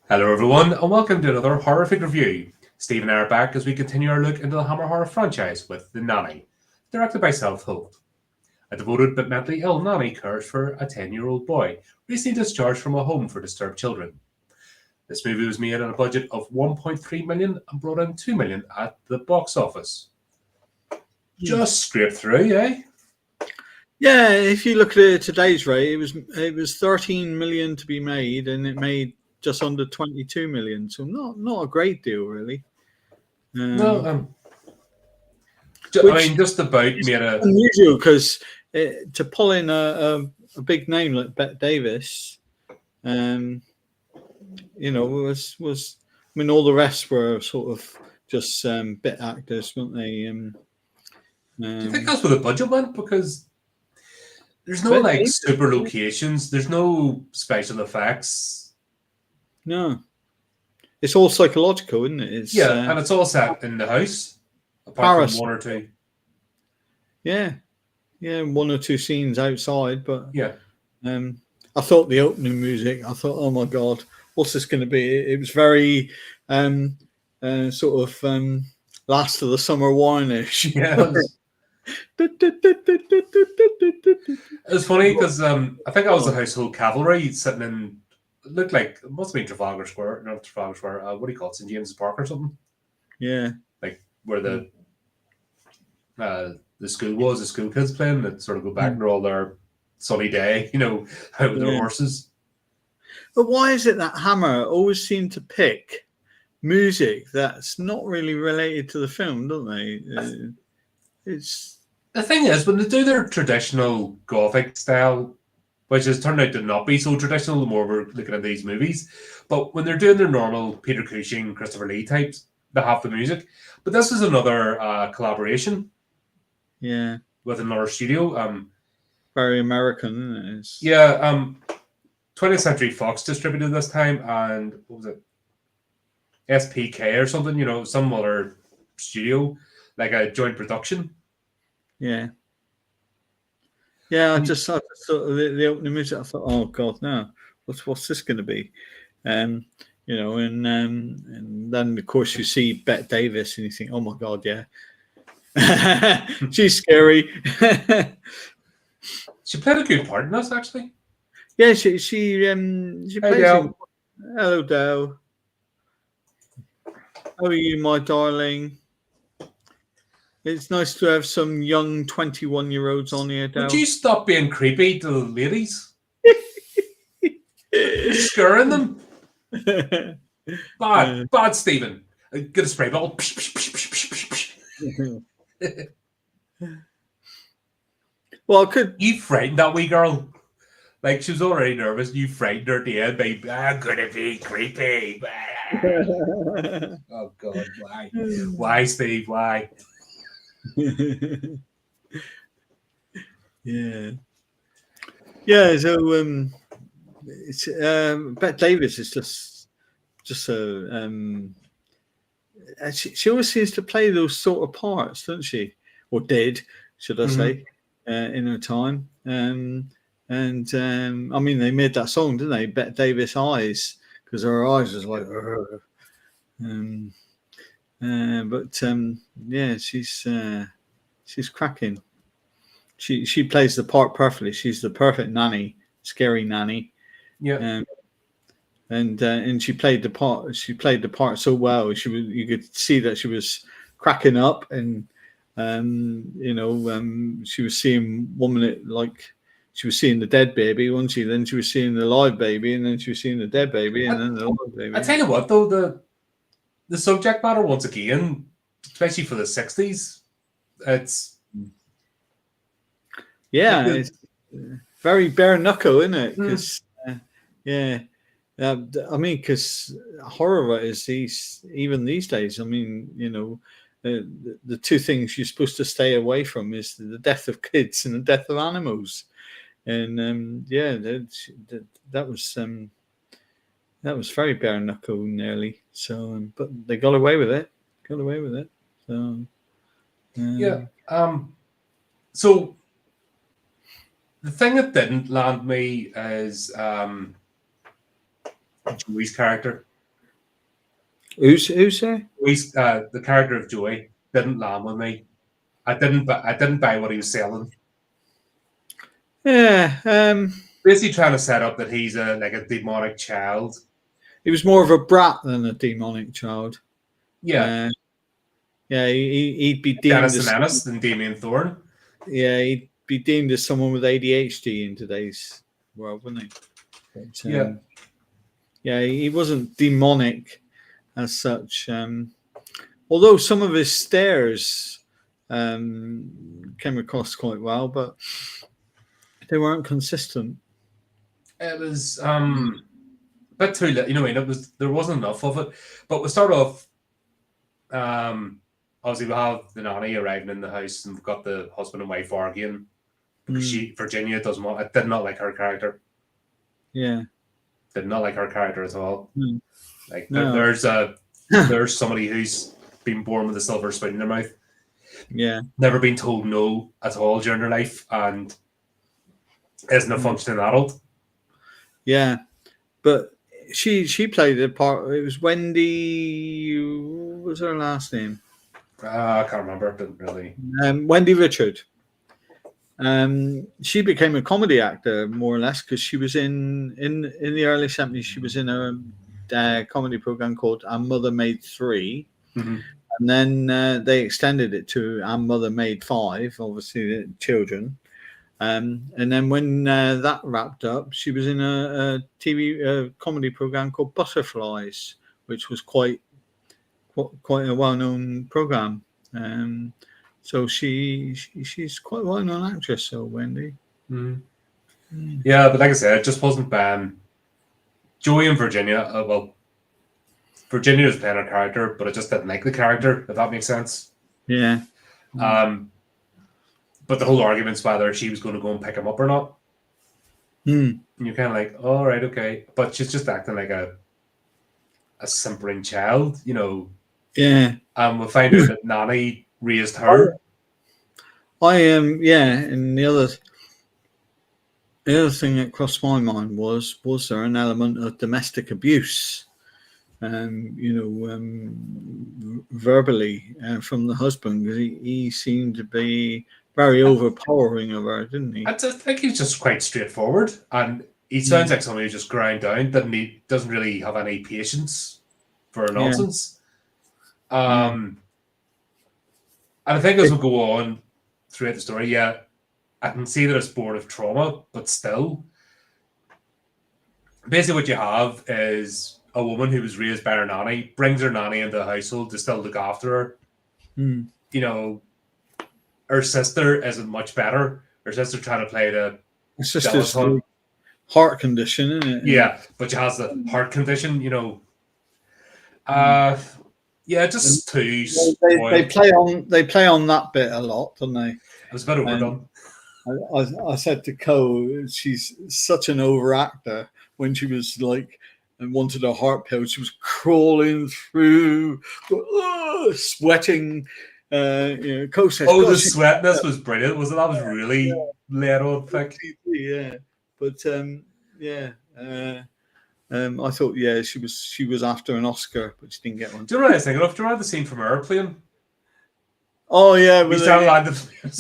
Hello, everyone, and welcome to another horrific review. Steve and I are back as we continue our look into the Hammer horror franchise with The Nanny, directed by Seth Holt. A devoted but mentally ill nanny cares for a 10-year-old boy recently discharged from a home for disturbed children. This movie was made on a budget of 1.3 million and brought in 2 million at the box office. Just scraped through, eh? Yeah, if you look at today's rate, it was 13 million to be made, and it made just under 22 million. So not a great deal, really. No, just about made a unusual because to pull in a big name like Bette Davis, was. I mean, all the rest were sort of just bit actors, weren't they? Do you think that's where the budget went? Because there's no super locations. There's no special effects. No, it's all psychological, isn't it? And it's all set in the house, apart Paris. from one or two. Yeah, one or two scenes outside, but yeah. I thought the opening music. I thought, oh my god, what's this going to be? It was very sort of Last of the Summer Wine-ish. Yeah. It was funny because I think I was the household cavalry sitting in. It looked like it must have been Trafalgar Square, not Trafalgar Square. What do you call it, St James's Park or something? Yeah, like where the school was. The school kids playing. That sort of go back and all their sunny day, out with their horses. But why is it that Hammer always seem to pick music that's not really related to the film, don't they? It's. The thing is, when they do their traditional Gothic style, which has turned out to not be so traditional the more we're looking at these movies, but when they're doing their normal Peter Cushing, Christopher Lee types, they have the music. But this is another collaboration. Yeah. With another studio. Very American, isn't it? Yeah. 20th Century Fox distributed this time, and what was it? SPK or something, some other studio, like a joint production. Yeah. I just thought the opening music. I thought, oh god, no, what's this going to be? And then of course you see Bette Davis, and you think, oh my god, yeah, she's scary. She played a good part in this, actually. Yeah, she plays. Hello, Dale. How are you, my darling? It's nice to have some young 21-year-olds on here, Dale. Would you stop being creepy to the ladies? You're scaring them. Bad, Stephen. Get a spray bottle. Well, you frightened that wee girl? Like, she was already nervous. You frightened her at the end, baby. I'm gonna be creepy. Oh god, why? Why, Steve? Why? Yeah. So it's Bette Davis is just a she always seems to play those sort of parts, doesn't she? Or did, should I say, in her time. I mean, they made that song, didn't they? Bette Davis Eyes, because her eyes was like. She's cracking. She plays the part perfectly. She's the perfect nanny, scary nanny. Yeah. And she played the part. She played the part so well. You could see that she was cracking up, and she was seeing she was seeing the dead baby, wasn't she? Then she was seeing the live baby, and then she was seeing the dead baby, and then the live baby. I tell you what, though, the subject matter, once again, especially for the 60s, it's it's very bare knuckle, isn't it? Because I mean, because horror writers, even these days, I mean, the two things you're supposed to stay away from is the death of kids and the death of animals, and that was very bare knuckle, nearly. So, but they got away with it. So, So the thing that didn't land me is Joey's character. Who's there? The character of Joey didn't land with me. I didn't buy what he was selling. Yeah, Basically trying to set up that he's a demonic child. he was more of a brat than a demonic child. Yeah. Yeah, he'd be Dennis deemed the as Menace and Damien Thorne. yeah, he'd be deemed as someone with ADHD in today's world, wouldn't he? But, Yeah. yeah, he wasn't demonic as such. Although some of his stares came across quite well, but they weren't consistent. It was a bit too late. There wasn't enough of it. But we start off. Obviously, we have the nanny arriving in the house, and we've got the husband and wife arguing because Virginia did not like her character. Yeah, Did not like her character at all. Like No. there's somebody who's been born with a silver spoon in their mouth. Yeah, Never been told no at all during their life, and isn't a functioning adult. yeah, but she played a part. It was Wendy. What was her last name? I can't remember. Didn't really. Wendy Richard. She became a comedy actor more or less because she was in the early 70s. She was in a comedy program called "And Mother Made 3." Mm-hmm. And then they extended it to "And Mother Made 5," obviously the children. And then when that wrapped up, she was in a TV comedy program called Butterflies, which was quite a well-known program. So she's quite a well-known actress, so Wendy. Yeah, but like I said, it just wasn't Joey and Virginia. Virginia was playing her character, but I just didn't like the character, if that makes sense. Yeah. But the whole argument's whether she was going to go and pick him up or not. And you're kind of like, all right, okay. But she's just acting like a simpering child, Yeah. We find out that Nanny raised her. And the other thing that crossed my mind was there an element of domestic abuse? Verbally from the husband, because he seemed to be very overpowering of her, didn't he? I just think he's just quite straightforward, and he sounds like somebody who just ground down, doesn't really have any patience for nonsense. And I think as we go on throughout the story, I can see that it's born of trauma, but still, basically what you have is a woman who was raised by her nanny, brings her nanny into the household to still look after her. Her sister isn't much better. Her sister trying to play the sister's heart condition, isn't it? Yeah, but she has the heart condition, just too. They play on that bit a lot, don't they? It was a bit overdone. I said to Co, she's such an overactor. When she was like and wanted a heart pill, she was crawling through, sweating. Co says, the sweatness was brilliant, wasn't it? That was really laid on thick. Yeah, but I thought, she was after an Oscar, but she didn't get one. Do you know what I was thinking of? Do you remember the scene from Airplane? Oh yeah, he's landed. He's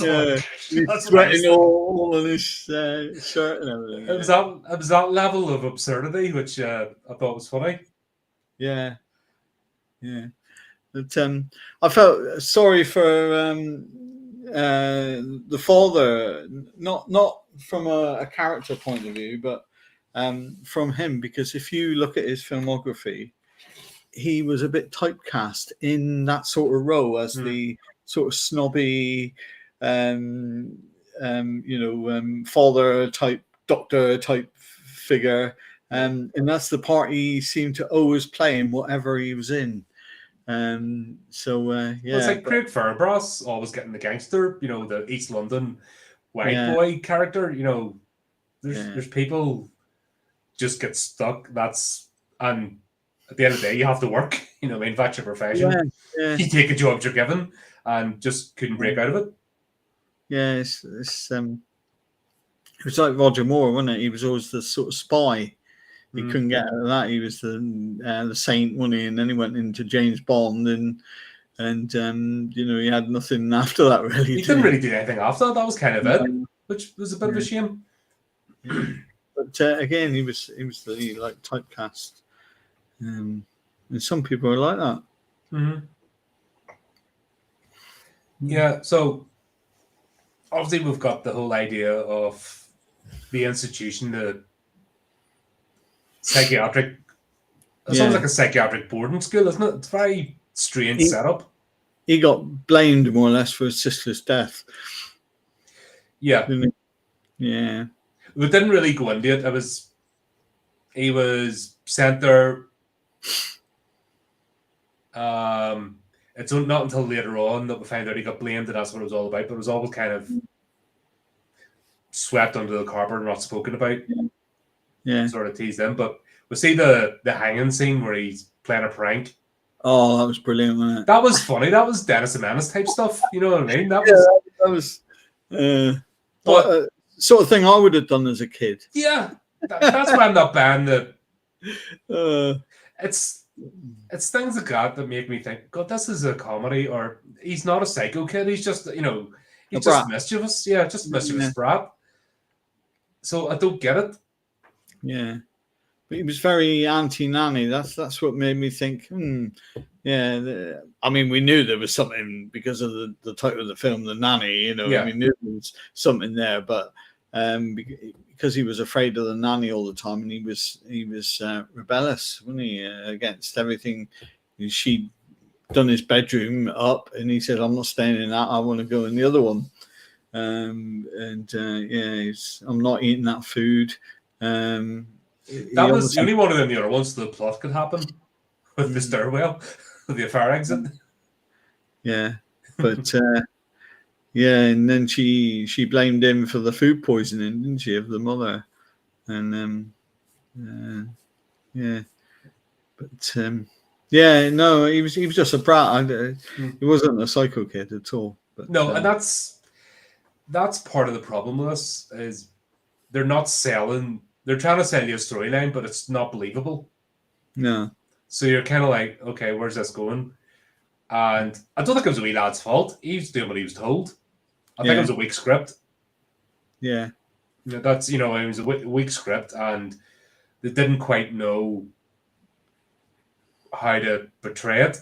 sweating all on his shirt and everything. It was that level of absurdity which I thought was funny. Yeah. But I felt sorry for the father, not from a character point of view, but from him, because if you look at his filmography, he was a bit typecast in that sort of role as the sort of snobby, father type, doctor type figure, and that's the part he seemed to always play in whatever he was in. It's like Craig Fairbrass always getting the gangster, the East London white boy character. There's people just get stuck. And at the end of the day, you have to work. That's your profession. You take a job you're given, and just couldn't break out of it. Yeah, it was like Roger Moore, wasn't it? He was always the sort of spy he couldn't get out of that. He was the saint, wasn't he? And then he went into James Bond, and he had nothing after that really. He didn't really do anything after that. That was kind of it, which was a bit of a shame. Yeah. But again, he was the like typecast, and some people are like that. Mm-hmm. Yeah. So obviously, we've got the whole idea of the institution, the psychiatric. It sounds like a psychiatric boarding school, isn't it? It's a very strange setup. He got blamed more or less for his sister's death. Yeah. Yeah. We didn't really go into it. He was sent there. It's not until later on that we find out he got blamed, and that's what it was all about. But it was always kind of swept under the carpet and not spoken about. Yeah. Sort of teased him. But we see the hanging scene where he's playing a prank. Oh, that was brilliant, wasn't it? That was funny. That was Dennis the Menace type stuff. You know what I mean? That was sort of thing I would have done as a kid. Yeah. That's why I'm not banned. It's things like that make me think, God, this is a comedy, or he's not a psycho kid. He's just, he's just mischievous. Yeah, just mischievous brat. So I don't get it. Yeah. But he was very anti-Nanny. That's what made me think, yeah. I mean, we knew there was something because of the title of the film, The Nanny, we knew there was something there, but because he was afraid of the nanny all the time, and he was rebellious, wasn't he, against everything. She'd done his bedroom up, and he said, "I'm not staying in that. I want to go in the other one." I'm not eating that food. That was the only one of them. The other ones, the plot could happen with the stairwell, the fire exit. Yeah, but. Yeah, and then she blamed him for the food poisoning, didn't she, of the mother? And yeah, but no, he was just a brat. He wasn't a psycho kid at all. But, no, and that's part of the problem with this is they're not selling. They're trying to sell you a storyline, but it's not believable. No. So you're kind of like, okay, where's this going? And I don't think it was a wee lad's fault. He was doing what he was told. I think it was a weak script. Yeah. That's, it was a weak script, and they didn't quite know how to portray it.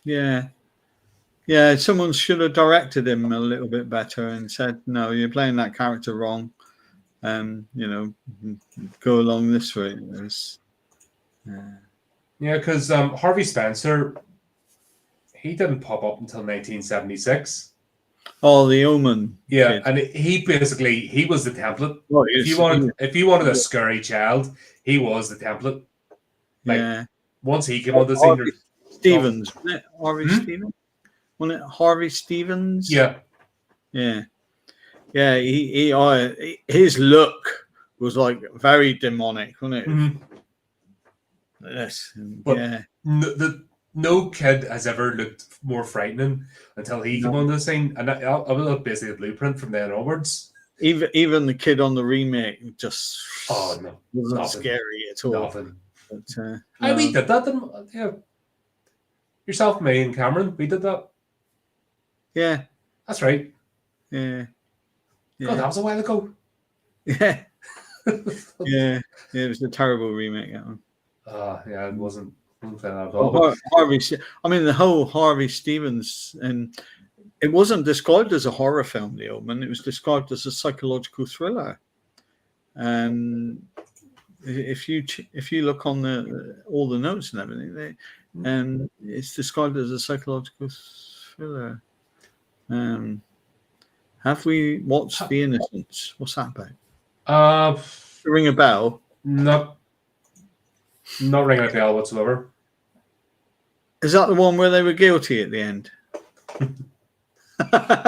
Yeah. Yeah, someone should have directed him a little bit better and said, no, you're playing that character wrong. Go along this way. Yeah, because Harvey Spencer, he didn't pop up until 1976. Oh, the Omen. Yeah, kid. and he was the template. Oh, if you wanted a scary child, he was the template. Once he came on the scene, Stevens, wasn't it? Harvey Stevens? Wasn't it Harvey Stevens? Yeah. Yeah. Yeah, he his look was like very demonic, wasn't it? Mm-hmm. Yes. But no kid has ever looked more frightening until he came on the scene, and I was basically the blueprint from then onwards. Even the kid on the remake just wasn't scary at all. Nothing. But, we did that, didn't we? Yeah. Yourself, me, and Cameron, we did that. Yeah. That's right. Yeah. God, that was a while ago. Yeah. Yeah. It was a terrible remake, that one. Yeah, it wasn't playing that at all. The whole Harvey Stevens, and it wasn't described as a horror film, The Omen. It was described as a psychological thriller. And if you look on all the notes and everything, it's described as a psychological thriller. Have we watched The Innocents? What's that about? Ring a bell? Not ringing a bell whatsoever. Is that the one where they were guilty at the end?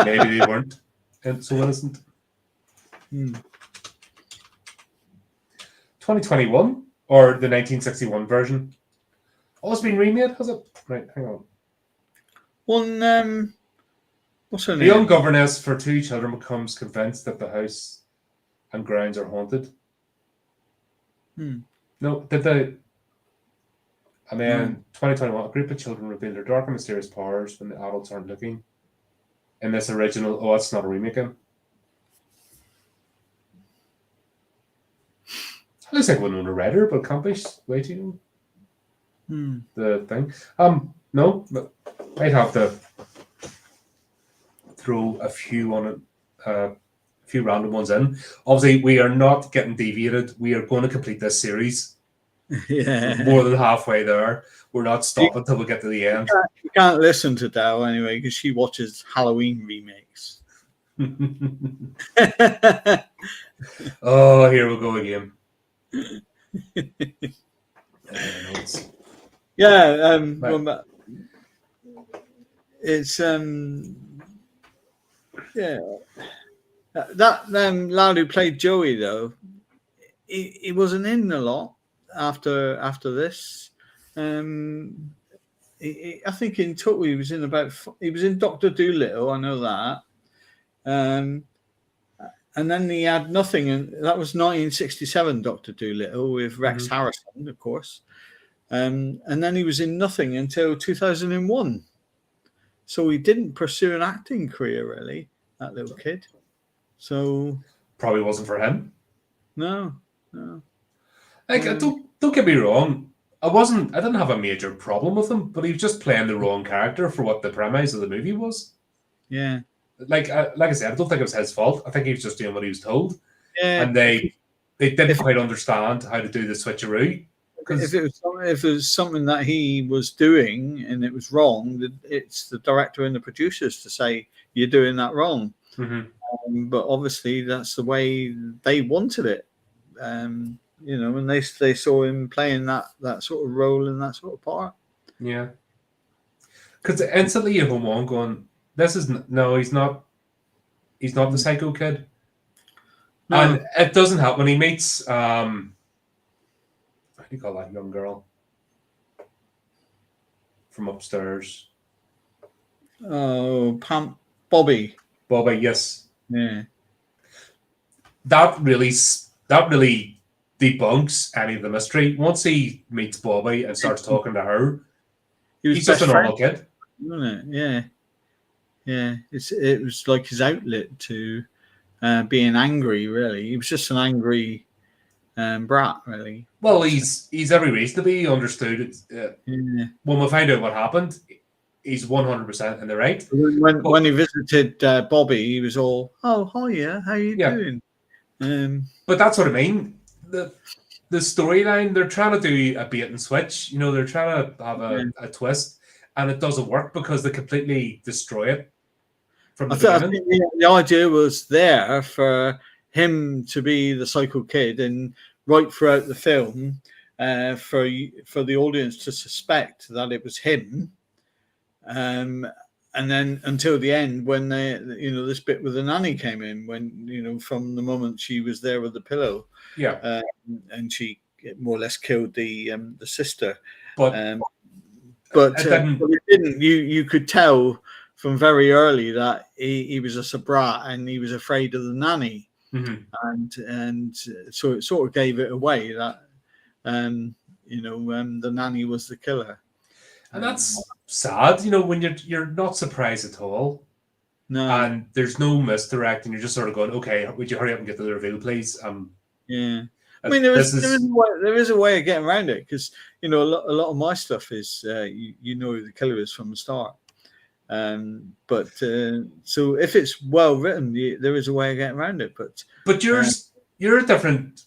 Maybe they weren't so innocent. 2021 or the 1961 version? Oh, it's been remade, has it? Right, hang on. One, what's her name? A young governess for 2 children becomes convinced that the house and grounds are haunted. No, did they? And then 2021, a group of children reveal their dark and mysterious powers when the adults aren't looking. In this original, oh, it's not a remake. It looks like Winona Ryder, but can't be way too the thing. No, but I'd have to throw a few on it, a few random ones in. Obviously, we are not getting deviated. We are going to complete this series. Yeah, We're more than halfway there. We're not stopping until we get to the end. You can't listen to Dow anyway because she watches Halloween remakes. Oh, here we go again. Yeah, Right. well, it's yeah. That lad who played Joey though, he wasn't in a lot after this. I think in total he was in Dr. Dolittle. I know that. And then he had nothing, and that was 1967 Dr. Dolittle with Rex Harrison, of course. And then he was in nothing until 2001. So he didn't pursue an acting career, really, that little kid. So probably wasn't for him. No. Like, don't get me wrong. I didn't have a major problem with him, but he was just playing the wrong character for what the premise of the movie was. Yeah. Like I said, I don't think it was his fault. I think he was just doing what he was told. Yeah. And they didn't quite understand how to do the switcheroo. If it was something that he was doing and it was wrong, it's the director and the producers to say you're doing that wrong. But obviously that's the way they wanted it. And they saw him playing that sort of role and that sort of part. Yeah. Because instantly you come on going, he's not the psycho kid. No. And it doesn't help when he meets how do you call that young girl from upstairs? Oh, Bobby, yes. Yeah. That really debunks any of the mystery. Once he meets Bobby and starts talking to her, he's just a normal kid. Wasn't it? Yeah. It was like his outlet to being angry, really. He was just an angry brat, really. Well, he's every reason to be understood. When we find out what happened, he's 100% in the right. When he visited Bobby, he was all, "Oh, hiya, how you doing?" But that's what I mean. The storyline, they're trying to do a bait and switch. They're trying to have a twist, and it doesn't work because they completely destroy it from the beginning. I think the idea was there for him to be the psycho kid, and right throughout the film, for the audience to suspect that it was him. And then until the end, when this bit with the nanny came in, when from the moment she was there with the pillow, and she more or less killed the sister, but it didn't. You could tell from very early that he was a brat and he was afraid of the nanny, and so it sort of gave it away that the nanny was the killer. And that's sad, when you're not surprised at all. No. And there's no misdirect, and you're just sort of going, okay, would you hurry up and get to the reveal, please? Yeah. I mean, there is a way of getting around it, because, a lot of my stuff is, you know who the killer is from the start. So if it's well written, there is a way of getting around it. But you're a different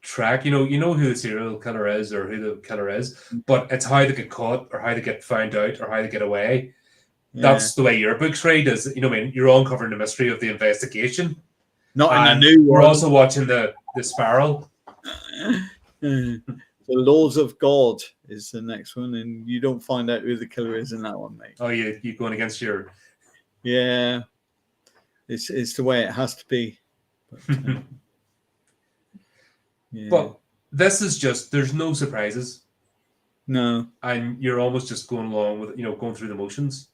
track. You know who the serial killer is or who the killer is, but it's how they get caught or how they get found out or how they get away. That's the way your books read. Is you're uncovering the mystery of the investigation. Not in the new one. We're also watching the spiral. The Laws of God is the next one, and you don't find out who the killer is in that one, mate. Oh, you're going against your. Yeah, it's the way it has to be. But this is just, there's no surprises. No. And you're almost just going along with, going through the motions.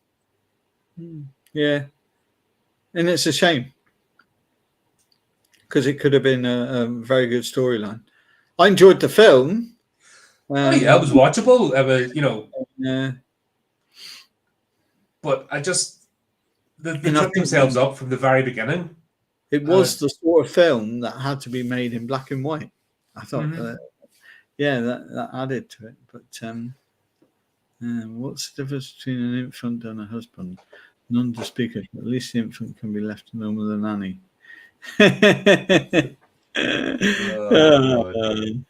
Yeah. And it's a shame. Because it could have been a very good storyline. I enjoyed the film. Oh yeah, it was watchable. It was, Yeah. But I just they And I tripped think themselves up from the very beginning. it And was the sort of film that had to be made in black and white. I thought, mhm. that added to it. But what's the difference between an infant and a husband? None to speak of. At least the infant can be left alone with a nanny. Oh god,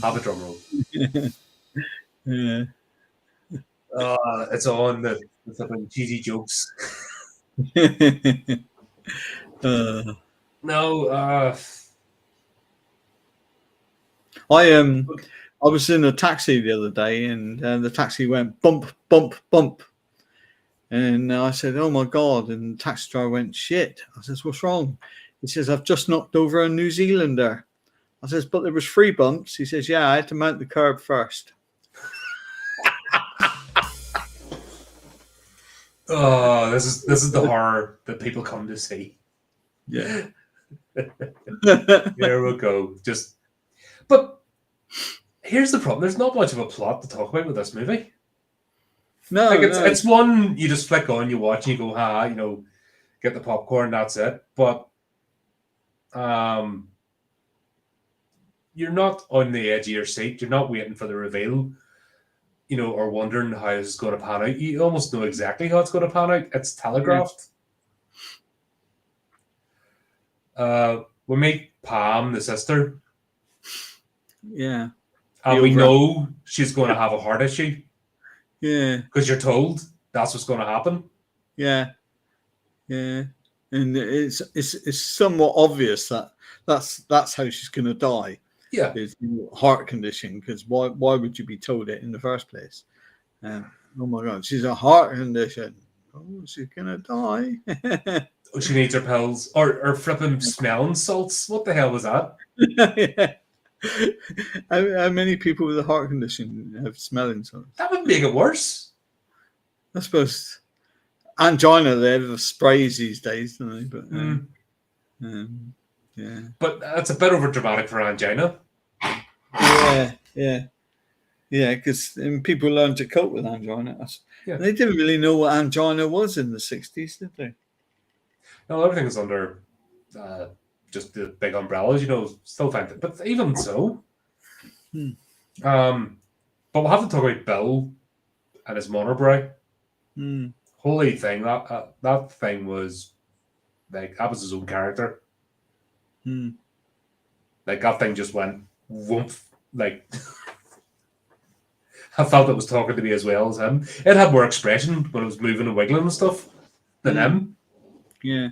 have a drum roll. Yeah. It's on the flipping cheesy jokes. Uh, No, I was in a taxi the other day, and the taxi went bump, bump, bump, and I said, "Oh my god!" And the taxi driver went, "Shit!" I says, "What's wrong?" He says, "I've just knocked over a New Zealander." I says, "But there was 3 bumps." He says, "Yeah, I had to mount the curb first." this is the horror that people come to see. Yeah. There we go. But here's the problem. There's not much of a plot to talk about with this movie. No, Like no. it's one you just flick on, you watch, and you go, "Ha!" Get the popcorn. That's it. But you're not on the edge of your seat. You're not waiting for the reveal, or wondering how it's going to pan out. You almost know exactly how it's going to pan out. It's telegraphed. We meet Pam, the sister, Yeah. and we know she's going to have a heart issue. Yeah. Because you're told that's what's going to happen. Yeah. Yeah. And it's somewhat obvious that that's how she's going to die. Yeah. Is heart condition, because why would you be told it in the first place? Oh my god, she's a heart condition. Oh, she's gonna die. She needs her pills or flipping smelling salts. What the hell was that? Yeah. How many people with a heart condition have smelling salts? That would make it worse. I suppose angina, they have sprays these days, don't they? But yeah. But that's a bit over dramatic for angina. Yeah. Because people learned to cope with angina. Yeah. They didn't really know what angina was in the 60s, did they? No, everything is under just the big umbrellas, still find it. But even so, but we'll have to talk about Bill and his monobrow. Holy thing, that thing was like, that was his own character. Like, that thing just went whoomp. Like, I felt it was talking to me as well as him. It had more expression when it was moving and wiggling and stuff than him. Yeah.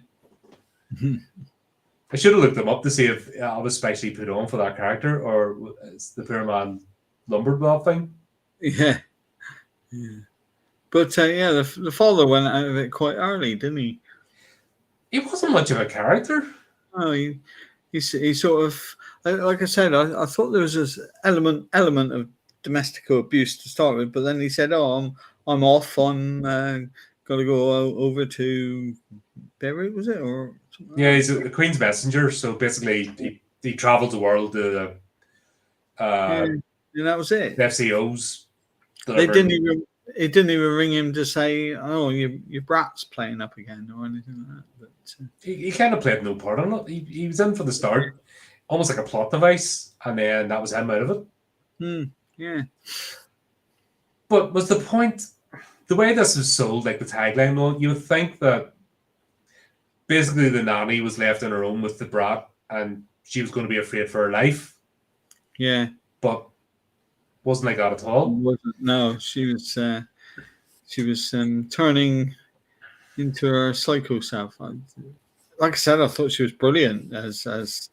I should have looked them up to see if I was specially put on for that character, or it's the poor man lumbered with that thing. Yeah. But the father went out of it quite early, didn't he? He wasn't much of a character. Oh, he sort of, like I said, I thought there was this element of domestic abuse to start with, but then he said, "Oh, I'm off. I'm got to go over to Beirut, was it, or something?" Yeah, he's a Queen's messenger. So basically, he travelled the world to and that was it. The FCOs. They didn't even. It didn't even ring him to say, "Oh, your brat's playing up again," or anything like that. But he kind of played no part in it. He was in for the start, almost like a plot device, and then that was him out of it. Yeah. But was the point, the way this was sold, like the tagline, you would think that basically the nanny was left on her own with the brat, and she was going to be afraid for her life. Yeah. But wasn't like that at all. No, she was turning into her psycho self. Like I said, I thought she was brilliant as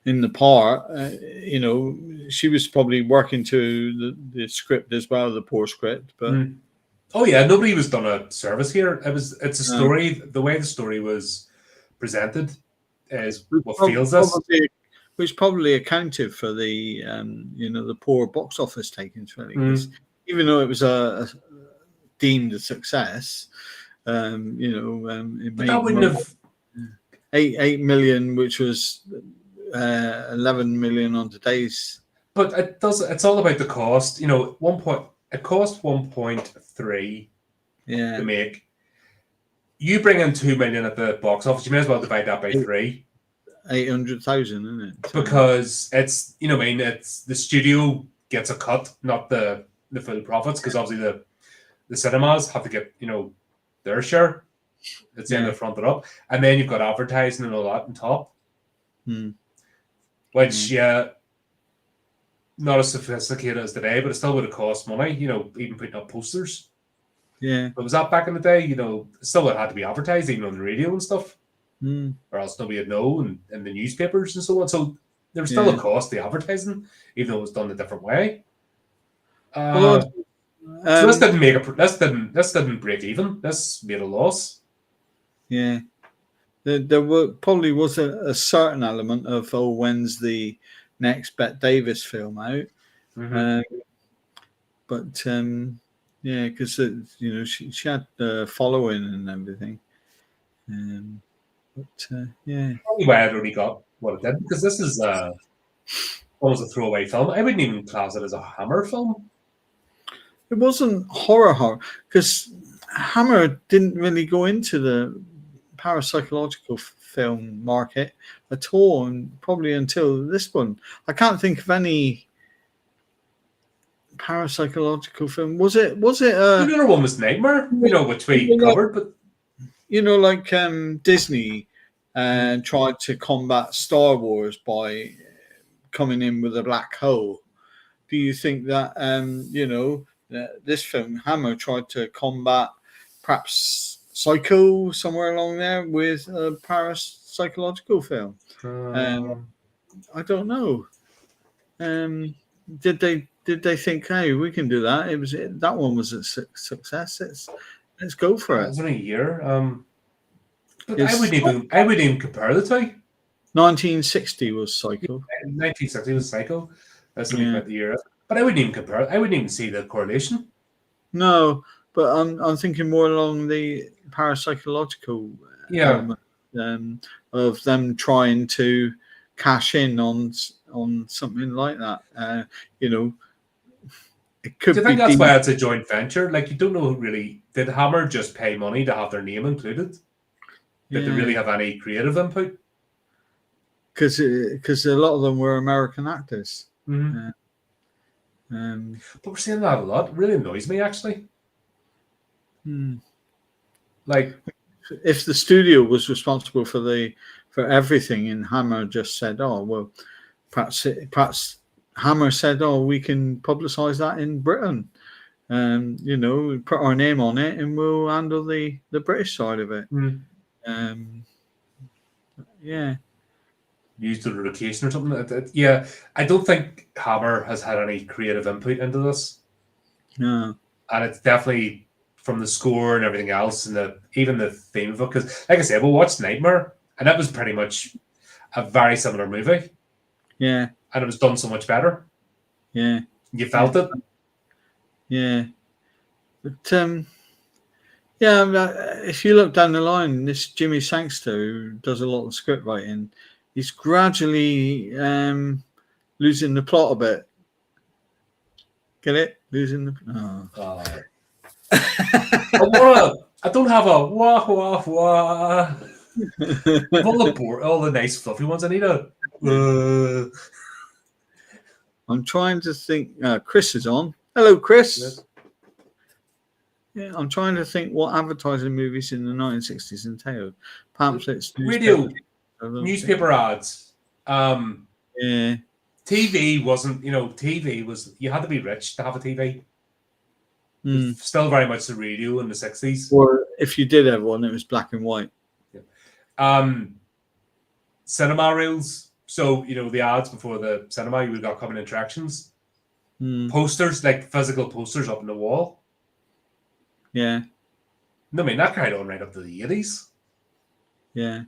in the part. She was probably working to the script as well, the poor script. But oh yeah, nobody was done a service here. It's a story. The way the story was presented is what feels this. Which probably accounted for the the poor box office takings, really. Even though it was a deemed a success, it made that wouldn't have 8 million, which was 11 million on today's. But it does. It's all about the cost. You know, it cost 1.3 Yeah, to make. You bring in 2 million at the box office. You may as well divide that by 3 800,000, isn't it? because it's I mean, it's the studio gets a cut, not the full profits, because obviously the cinemas have to get their share. It's in the front it up, and then you've got advertising and all that on top, which not as sophisticated as today, but it still would have cost money. Even putting up posters. Yeah. But was that back in the day? It still would have had to be advertised, even on the radio and stuff, Mm. or else nobody would know, and in the newspapers and so on. So there was still a cost to advertising, even though it was done a different way. So this didn't make this didn't break even. This made a loss. Yeah, there probably was a certain element of when's the next Bette Davis film out, but yeah, because she had following and everything, but yeah. Probably why it only got what it did, because this is almost a throwaway film. I wouldn't even class it as a Hammer film. It wasn't horror because Hammer didn't really go into the parapsychological film market at all, and probably until this one. I can't think of any parapsychological film. Was it The other one was Nightmare, which we covered, but like Disney tried to combat Star Wars by coming in with a black hole. Do you think that this film Hammer tried to combat perhaps Psycho somewhere along there with a parapsychological film? I don't know. Did they think, hey, we can do that? That one was a success. Let's go for it. It was only a year. But I wouldn't even compare the two. 1960 was Psycho. 1960 was Psycho. That's only about the year. But I wouldn't even compare. I wouldn't even see the correlation. No, but I'm thinking more along the parapsychological element, of them trying to cash in on something like that. It could. Do you think that's why it's a joint venture? Like, you don't know really. Did Hammer just pay money to have their name included? Did they really have any creative input? Because a lot of them were American actors. Mm-hmm. But we're seeing that a lot. It really annoys me, actually. Like, if the studio was responsible for everything, and Hammer just said, "Oh, well, perhaps Hammer said, oh, we can publicize that in Britain, put our name on it, and we'll handle the British side of it." Yeah. Used the location or something. Yeah, I don't think Hammer has had any creative input into this. No. And it's definitely from the score and everything else, and even the theme of it. Because, like I said, we watched Nightmare, and that was pretty much a very similar movie. Yeah. And it was done so much better. Yeah. You felt it. Yeah. But if you look down the line, this Jimmy Sangster, who does a lot of script writing, he's gradually losing the plot a bit. Get it? Losing the. I don't have a wah wah wah. all the nice fluffy ones. I need a. I'm trying to think. Chris is on. Hello, Chris. Yes. Yeah, I'm trying to think what advertising movies in the 1960s entailed. Pamphlets, radio, newspaper ads. Yeah. TV wasn't. TV was. You had to be rich to have a TV. Still very much the radio in the 60s. Or if you did have one, it was black and white. Yeah. Cinema reels. So, the ads before the cinema, you would have got common attractions. Posters, like physical posters up on the wall. Yeah. I mean, that carried on right up to the 80s. Yeah.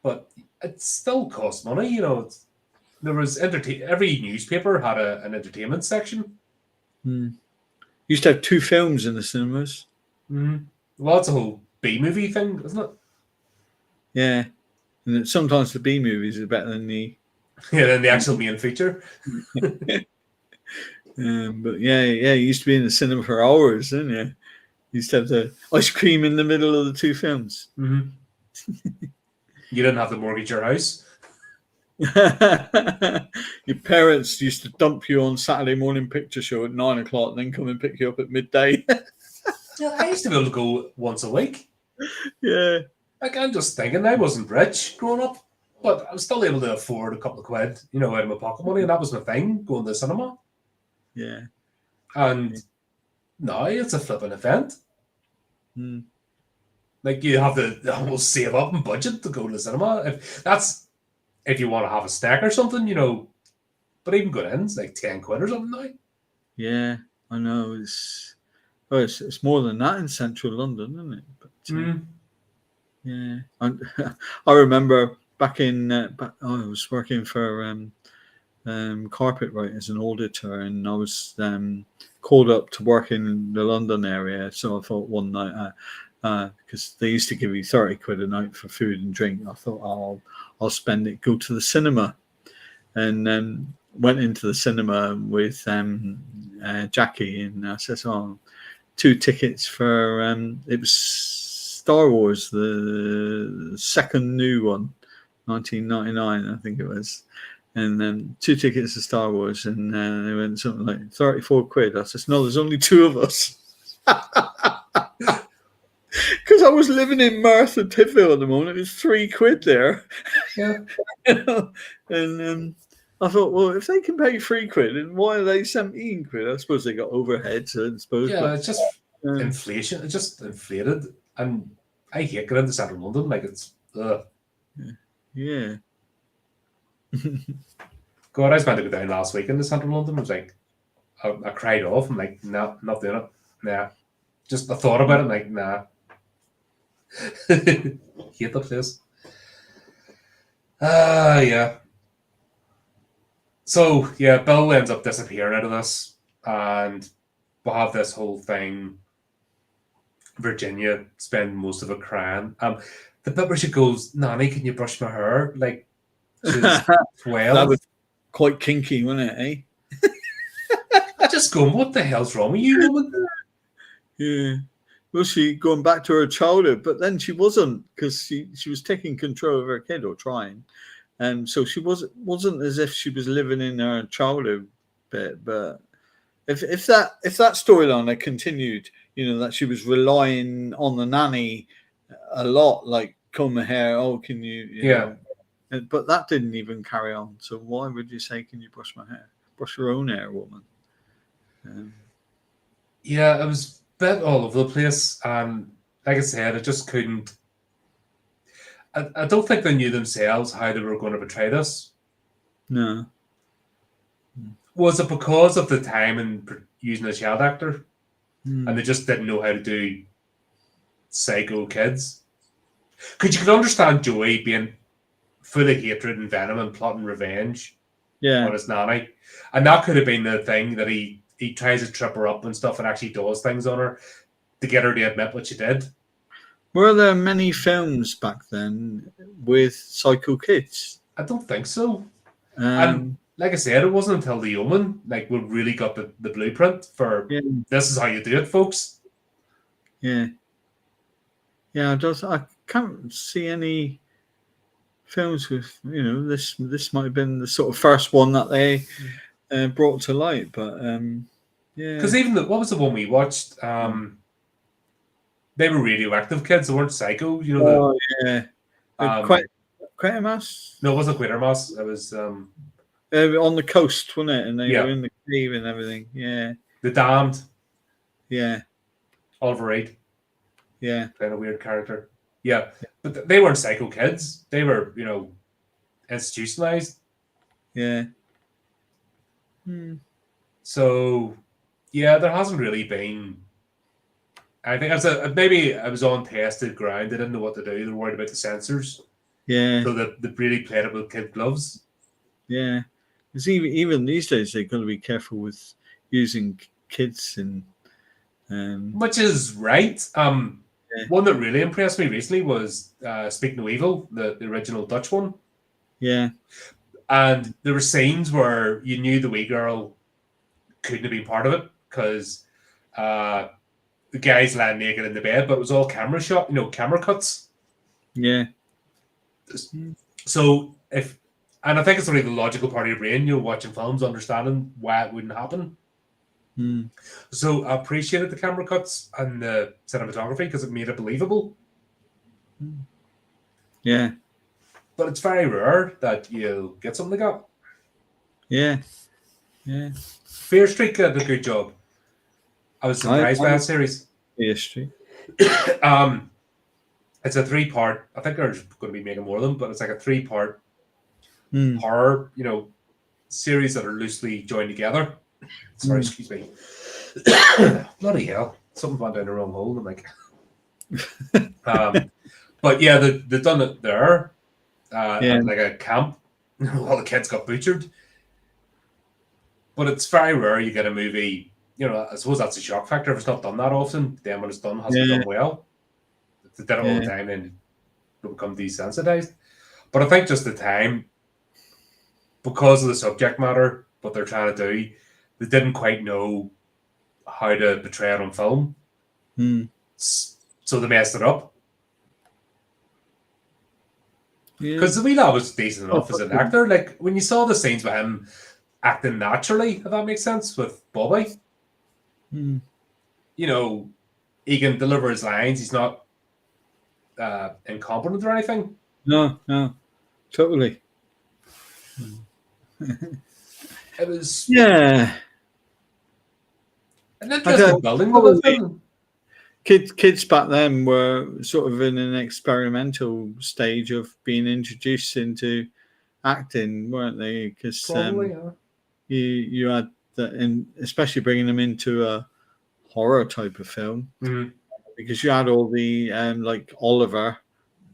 But it still cost money, There was every newspaper had an entertainment section. Used to have 2 films in the cinemas. Well, it's a whole B-movie thing, isn't it? Yeah. And And sometimes the B movies are better than the. Yeah, then the actual main feature. But yeah, you used to be in the cinema for hours, didn't you? You used to have the ice cream in the middle of the two films. Mm-hmm. You didn't have to mortgage your house. Your parents used to dump you on Saturday morning picture show at 9 o'clock, and then come and pick you up at midday. Yeah, I used to be able to go once a week. Yeah. Like, I'm just thinking, I wasn't rich growing up, but I was still able to afford a couple of quid, out of my pocket money, and that was my thing, going to the cinema. Yeah. And now it's a flipping event. Mm. Like, you have to almost save up and budget to go to the cinema. If you want to have a snack or something, but even good ends, like 10 quid or something now. Yeah, I know. It's more than that in central London, isn't it? But, yeah, I remember back in I was working for Carpetwright as an auditor, and I was called up to work in the London area. So I thought one night, because they used to give you 30 quid a night for food and drink, I thought I'll spend it, go to the cinema, and went into the cinema with Jackie, and I said, "Oh, 2 tickets for it was Star Wars, the second new one, 1999, I think it was, and 2 tickets to Star Wars," and they went something like 34 quid. I said, "No, there's only 2 of us." Because I was living in Merthyr Tydfil at the moment, it was 3 quid there. Yeah. And I thought, well, if they can pay 3 quid, then why are they 17 quid? I suppose they got overheads, I suppose. Yeah, but, it's just inflation. It's just inflated. And I hate going into central London. Like, it's... Yeah. God, I was meant to go down last week into central London. I was like, I cried off. I'm like, no, not doing it. Nah. Just I thought about it. I'm like, nah. Hate the place. Yeah. So, yeah, Bill ends up disappearing out of this, and we'll have this whole thing. Virginia spend most of it crying. The bit where she goes, "Nanny, can you brush my hair?" Like, she's 12. That was quite kinky, wasn't it, eh? I'm just going, what the hell's wrong with you, woman? Yeah. Well, she going back to her childhood, but then she wasn't, because she was taking control of her kid, or trying. And so she wasn't as if she was living in her childhood bit. But if that storyline had continued, that she was relying on the nanny a lot, like comb her hair, oh, can you know, but that didn't even carry on. So why would you say, can you brush my hair? Brush your own hair, woman. Yeah, it was a bit all over the place. And like I said, I just couldn't. I don't think they knew themselves how they were going to portray this. No. Was it because of the time and using a child actor? And they just didn't know how to do psycho kids? Because you could understand Joey being full of hatred and venom and plotting revenge on his nanny. And that could have been the thing, that he tries to trip her up and stuff and actually does things on her to get her to admit what she did. Were there many films back then with psycho kids? I don't think so. And like I said, it wasn't until The Omen we really got the blueprint for this is how you do it, folks. Yeah. Yeah, I can't see any films with, this might have been the sort of first one that they brought to light, but yeah. Because even what was the one we watched? They were radioactive kids. They weren't psycho. Yeah. Quatermass? No, it wasn't Quatermass. It was on the coast, wasn't it? And they were in the cave and everything. Yeah. The Damned. Yeah. Oliver Reed. Yeah. Playing a weird character. Yeah. But they weren't psycho kids. They were, institutionalized. Yeah. So, yeah, there hasn't really been. I think maybe I was on tested ground. They didn't know what to do. They were worried about the censors. Yeah. So they really played it with kid gloves. Yeah. Because even these days, they've got to be careful with using kids and. Which is right. one that really impressed me recently was Speak No Evil, the original Dutch one. Yeah. And there were scenes where you knew the wee girl couldn't have been part of it because the guy's lying naked in the bed, but it was all camera shot, camera cuts. Yeah. So and I think it's only the logical part of your brain, watching films, understanding why it wouldn't happen. So I appreciated the camera cuts and the cinematography because it made it believable. Yeah. But it's very rare that you get something like that. Yeah. Yeah. Fear Street did a good job. I was surprised by that series. Fear Street. It's a 3-part. I think they're going to be making more of them, but it's like a 3-part horror, series that are loosely joined together. Sorry, excuse me. Bloody hell! Something went down the wrong hole. I'm like, but yeah, they've done it there. At like a camp. All the kids got butchered. But it's very rare you get a movie. I suppose that's a shock factor. If it's not done that often, then when it's done, it hasn't done well. If they did it all the time, then it'll become desensitized. But I think just the time, because of the subject matter, what they're trying to do, they didn't quite know how to portray it on film. So they messed it up. Because the wee lad was decent enough as an actor. Like, when you saw the scenes with him acting naturally, if that makes sense, with Bobby, he can deliver his lines. He's not incompetent or anything. No, totally. It was an interesting building of the film. Kids back then were sort of in an experimental stage of being introduced into acting, weren't they? Because you had that, and especially bringing them into a horror type of film, because you had all the like Oliver,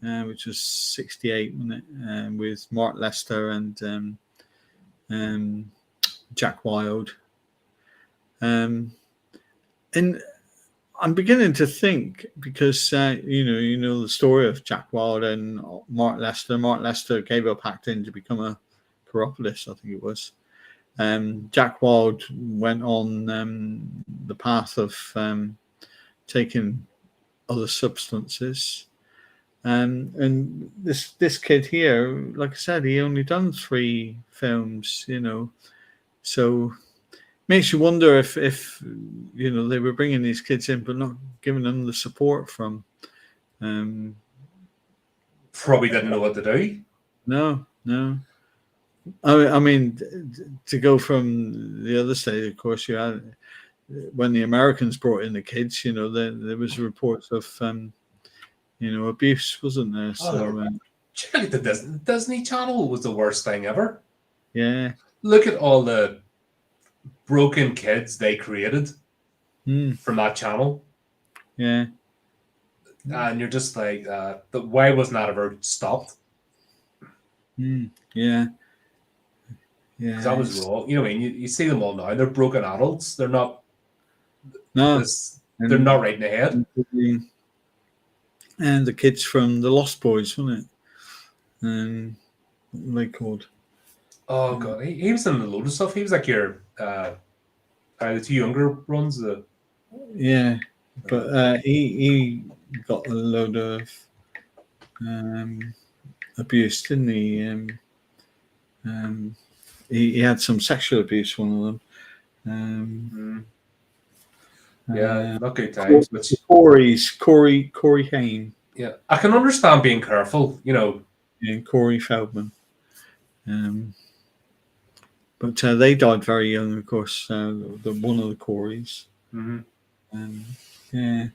which was 68, wasn't it? With Mark Lester and Jack Wilde, and I'm beginning to think, because you know the story of Jack Wilde and Mark Lester. Mark Lester gave up acting to become a chiropodist, I think it was. Jack Wilde went on the path of taking other substances, and this kid here, like I said, he only done 3 films, so makes you wonder if they were bringing these kids in but not giving them the support from. Probably didn't know what to do. No. I mean, to go from the other side, of course, you had when the Americans brought in the kids. There was reports of abuse, wasn't there? Check out the Disney Channel was the worst thing ever. Yeah. Look at all the broken kids they created from that channel. Yeah. And you're just like, why wasn't that ever stopped? Yeah. Because that was wrong. You see them all now. They're broken adults. They're not. No. They're not right in the head. And the kids from the Lost Boys, wasn't it? What were they called? Oh god, he was in a load of stuff. He was like your the 2 younger ones. Yeah, but he got a load of abuse, didn't he? He had some sexual abuse, one of them. Yeah, not good times. But Corey Haim. Yeah, I can understand being careful, And Corey Feldman. But they died very young, of course. The one of the Coreys. Yeah.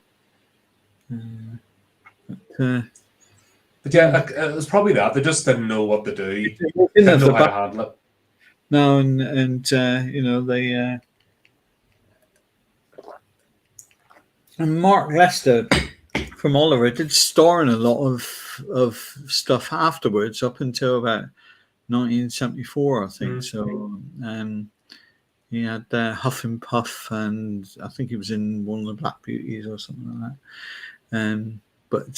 But yeah, it was probably that they just didn't know what to do. Didn't know how to handle it. No, and they. And Mark Lester from Oliver did star in a lot of stuff afterwards, up until about 1974, I think. So he had Huff and Puff, and I think he was in one of the Black Beauties or something like But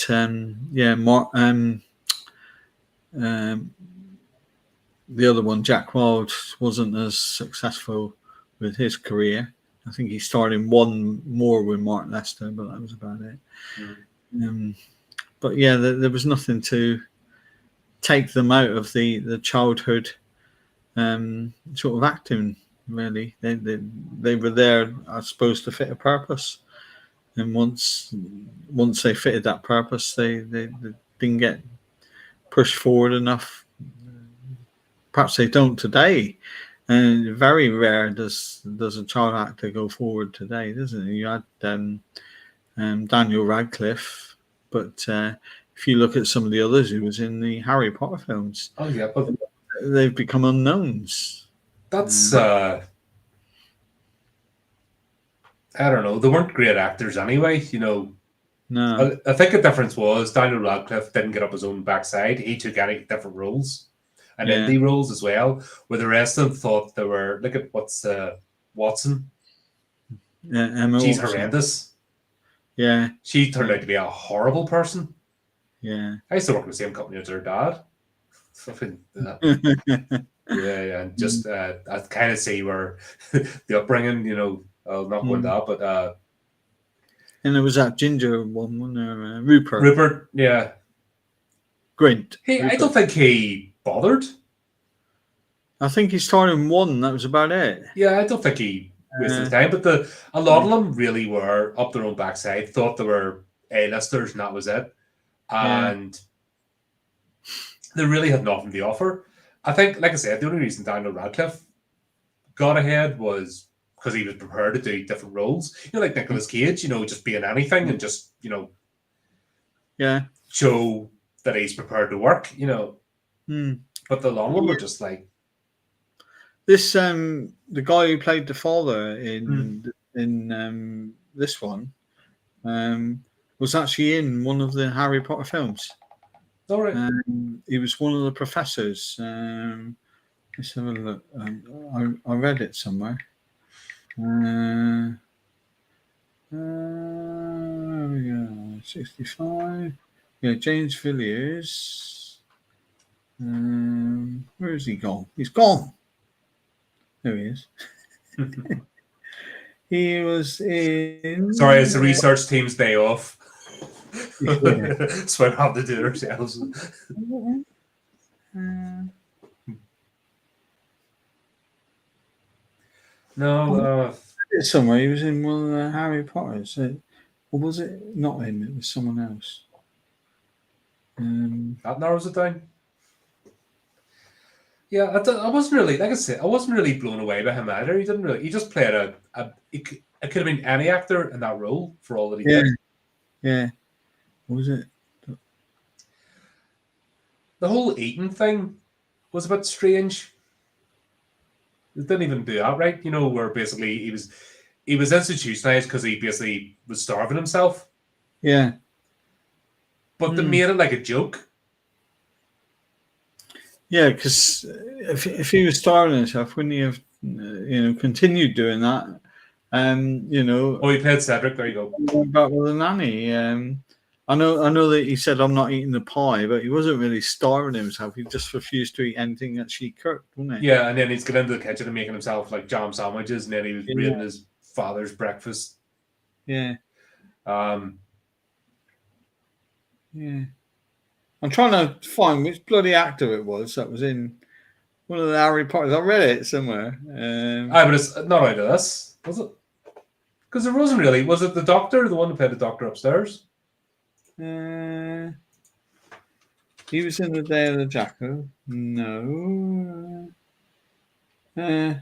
the other one, Jack Wilde, wasn't as successful with his career. I think he starred in one more with Mark Lester, but that was about it. But yeah, there was nothing to take them out of the childhood sort of acting. Really, they were there, I suppose, to fit a purpose. And once they fitted that purpose, they didn't get pushed forward enough. Perhaps they don't today. And very rare does a child actor go forward today, doesn't it? You had Daniel Radcliffe, but if you look at some of the others who was in the Harry Potter films, but they've become unknowns. That's I don't know. They weren't great actors anyway. No. I think the difference was Daniel Radcliffe didn't get up his own backside. He took any different roles. And indie roles as well, where the rest of them thought they were. Look at what's Watson. Emma She's Watson. Horrendous. Yeah, she turned out to be a horrible person. Yeah, I used to work in the same company as her dad. And just I kind of see where the upbringing, I'll not go into that, but and there was that ginger one, wasn't there? Rupert. Rupert, yeah. Grint. Hey, I don't think he bothered. I think he started in one. That was about it. Yeah, I don't think he wasted time. But a lot of them really were up their own backside, thought they were A-listers, and that was it. And they really had nothing to offer. I think, like I said, the only reason Daniel Radcliffe got ahead was because he was prepared to do different roles. Like Nicolas Cage, just being anything and just, show that he's prepared to work, But the long one were just like this. The guy who played the father in this one was actually in one of the Harry Potter films. All right. He was one of the professors. Let's have a look. I read it somewhere. There we go. 65. Yeah, James Villiers. Where is he gone? He's gone. There he is. He was in. Sorry, it's the research team's day off. So I have to do it ourselves. No. Somewhere he was in one of the Harry Potters. Or was it not him? It was someone else. That narrows it down. Yeah, I wasn't really, like I said, I wasn't really blown away by him either. He didn't really. He just played it could have been any actor in that role for all that he did. Yeah. What was it? The whole eating thing was a bit strange. They didn't even do that right, where basically he was institutionalized because he basically was starving himself. Yeah. But they made it like a joke. Yeah, because if he was starving himself, wouldn't he have, continued doing that? Oh, he played Cedric. There you go. Back with the nanny. I know that he said, "I'm not eating the pie," but he wasn't really starving himself. He just refused to eat anything that she cooked, wasn't he? Yeah, and then he's getting into the kitchen and making himself like jam sandwiches, and then he was reading his father's breakfast. Yeah. Yeah. I'm trying to find which bloody actor it was that was in one of the Harry Potters. I read it somewhere. But it's not out of this, was it? Because there wasn't really. Was it the doctor, the one who played the doctor upstairs? He was in The Day of the Jackal. No. Right.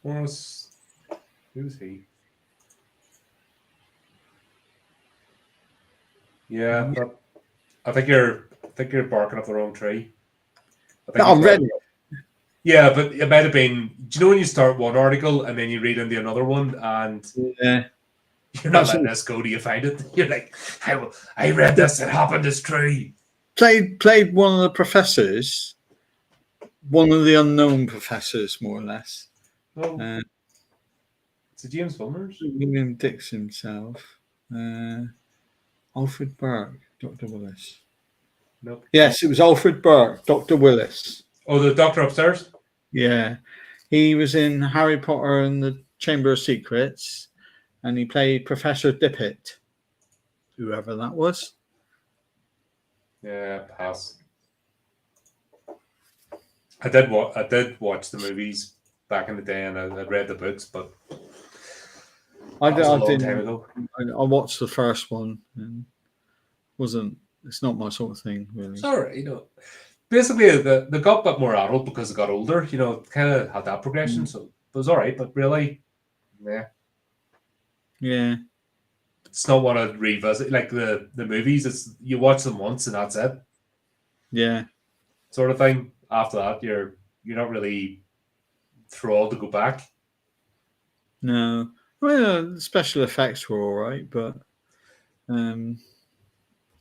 Who's he? Yeah, but I think you're barking up the wrong tree. I read it. Yeah, but it might have been. Do you know when you start one article and then you read into another one and you're not letting this go? Do you find it? You're like, I read this. It happened. It's true. Played one of the professors, one of the unknown professors, more or less. Oh, Uh, it's a James Bulmers. William Dix himself. Alfred Burke, Dr. Willis. Nope. Yes, it was Alfred Burke, Dr. Willis. Oh, the Doctor Upstairs. Yeah. He was in Harry Potter and the Chamber of Secrets, and he played Professor Dippet, whoever that was. Yeah, pass. I did watch the movies back in the day, and I read the books, but I that was a long didn't. time ago. I watched the first one, and it's not my sort of thing, really. It's alright, you know. Basically, they got a bit more adult because they got older. You know, kind of had that progression, so it was alright. But really, Yeah. it's not one to revisit. Like the movies, it's you watch them once and that's it, Yeah. sort of thing. After that, you're not really thrilled to go back. No. Well, special effects were all right, but not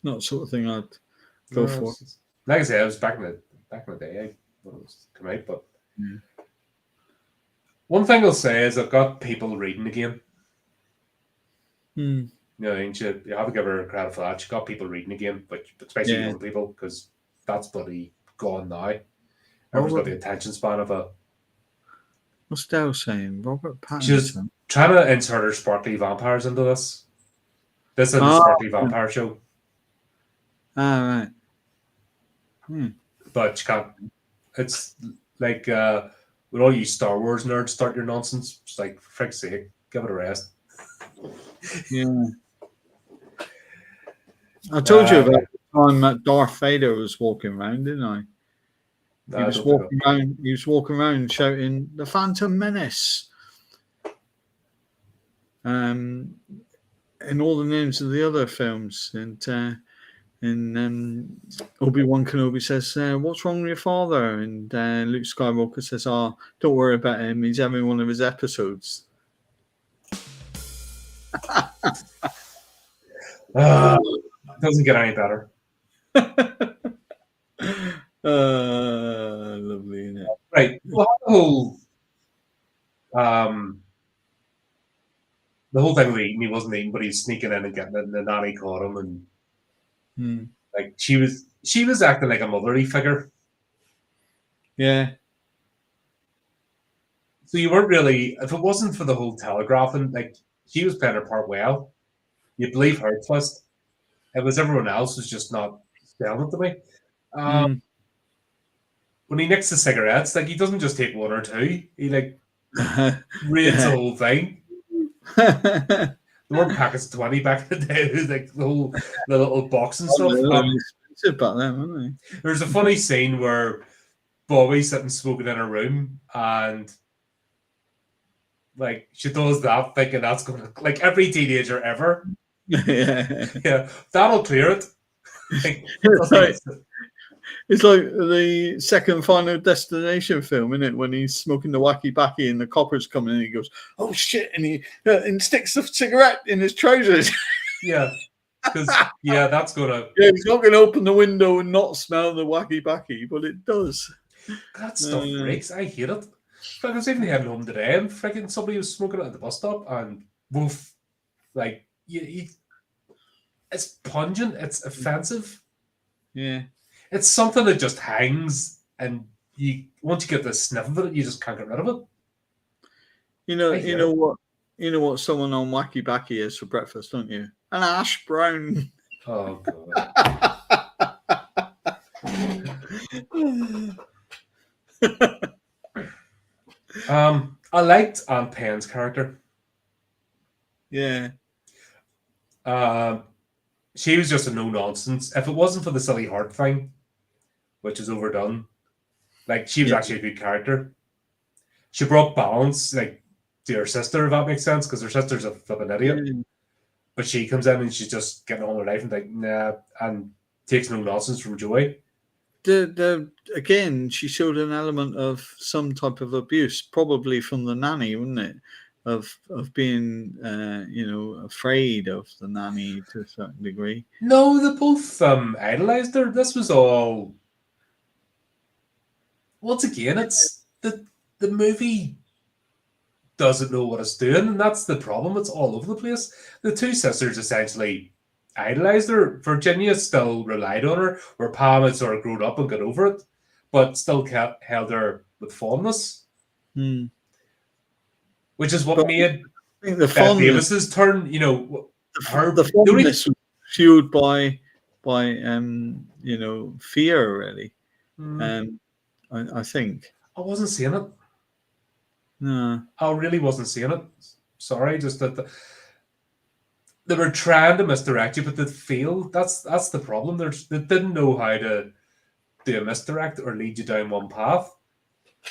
the sort of thing I'd go for. Like I said, I was back in the day when it was come out. But one thing I'll say is I've got people reading again. You know, you have to give her credit for that. She got people reading again, but especially young people, because that's bloody gone now. Everyone's got the attention span of a. What's Dale saying? Robert Pattinson. She's trying to insert her sparkly vampires into this. This is the sparkly vampire show. Ah, right. But she can't. It's like when all you Star Wars nerds start your nonsense. It's like, for frick's sake, give it a rest. Yeah. I told you about the time that Darth Vader was walking around, didn't I? He was walking around shouting "The Phantom Menace," and all the names of the other films. And Obi-Wan Kenobi says, "What's wrong with your father?" And Luke Skywalker says, "Oh, don't worry about him. He's having one of his episodes." Doesn't get any better. Lovely, isn't it? Right. Well, the whole thing with eating, he wasn't eating, but he's sneaking in and getting it, and the nanny caught him, and like she was acting like a motherly figure. Yeah. So you weren't really, if it wasn't for the whole telegraphing, like she was playing her part well. You'd believe her twist. It was everyone else was just not selling it to me. When he nicks the cigarettes, like he doesn't just take one or two. He like raids the whole thing. There weren't packets of 20 back in the day. It was like the little box and stuff. Expensive back then, weren't they? There's a funny scene where Bobby's sitting smoking in her room, and like she does that, thinking that's gonna, like every teenager ever. Yeah, that'll clear it. Like, it's like the second Final Destination film, isn't it? When he's smoking the wacky backy and the copper's coming in, he goes, "Oh shit!" and he and sticks the cigarette in his trousers. Yeah, because that's gonna. Yeah, he's not going to open the window and not smell the wacky backy, but it does. That stuff breaks. I hate it. I was even heading home today, and freaking somebody was smoking it at the bus stop, and woof, like it's pungent. It's offensive. Yeah. It's something that just hangs, and once you get the sniff of it, you just can't get rid of it. You know what someone on wacky backy is for breakfast, don't you? An ash brown. Oh god. I liked Aunt Pen's character. Yeah. She was just a no nonsense. If it wasn't for the silly heart thing, which is overdone, like she was actually a good character. She brought balance, like to her sister, if that makes sense, because her sister's a flipping idiot. But she comes in and she's just getting on with her life and like, nah, and takes no nonsense from Joey. Again, she showed an element of some type of abuse, probably from the nanny, wouldn't it? Of being, afraid of the nanny to a certain degree. No, they both idolized her. This was all. Once again, it's the movie doesn't know what it's doing, and that's the problem. It's all over the place. The two sisters essentially idolized her. Virginia still relied on her, where Pam had sort of grown up and got over it, but still held her with fondness, which is what But made I think the Bette fondness, Davis's turn. Her the fondness was fueled by fear, really. I think. I wasn't seeing it. No. I really wasn't seeing it. Sorry, just that they were trying to misdirect you, but they failed. That's the problem. They didn't know how to do a misdirect or lead you down one path.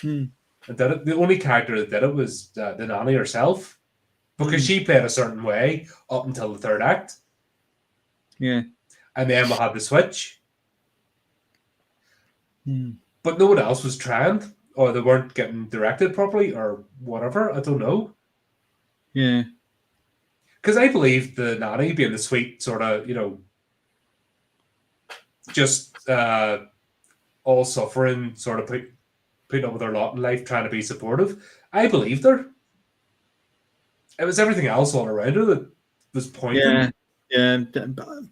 And did it. The only character that did it was the nanny herself, because she played a certain way up until the third act. Yeah. And then we had the switch. But no one else was trying, or they weren't getting directed properly, or whatever. I don't know. Yeah. Because I believe the nanny being the sweet sort of, just all suffering, sort of putting up with her lot in life, trying to be supportive. I believed her. It was everything else all around her that was pointing. Yeah.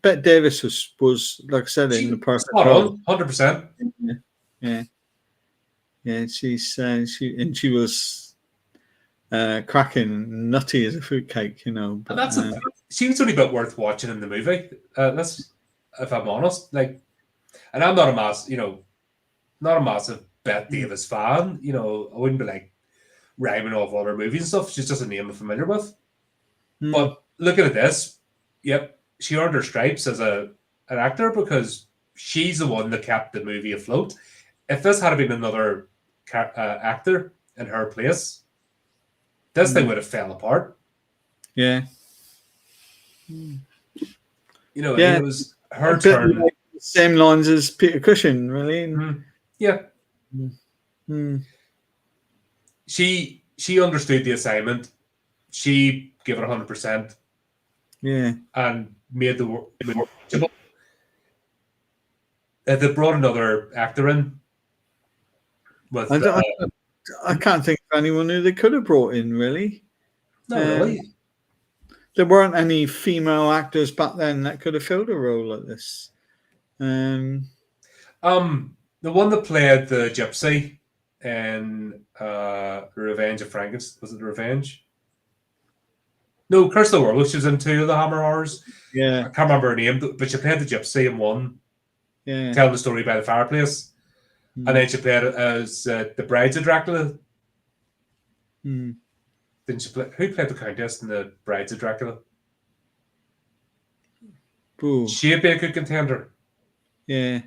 Bette Davis was like I said, in the perfect role. 100%. Yeah. She was cracking, nutty as a fruitcake, But, and that's she was only a bit worth watching in the movie. That's, if I'm honest, and I'm not a massive Bette Davis fan. I wouldn't be rhyming off all her movies and stuff. She's just a name I'm familiar with. But looking at this, yep, she earned her stripes as an actor, because she's the one that kept the movie afloat. If this had been another actor in her place, this thing would have fell apart. Yeah. It was her turn. Same lines as Peter Cushing, really. Yeah. She understood the assignment. She gave it 100%. Yeah. And made the work. They brought another actor in. With, I can't think of anyone who they could have brought in, really. Not really. There weren't any female actors back then that could have filled a role like this. The one that played the gypsy in Revenge of Frankenstein, was it Revenge? No, Curse of the World. She was in 2 of the Hammer Horrors. Yeah, I can't remember her name, but she played the gypsy in 1. Yeah, telling the story by the fireplace. And then she played it as the Brides of Dracula. Didn't she play? Who played the Countess in the Brides of Dracula? Ooh. She'd be a good contender. Yeah.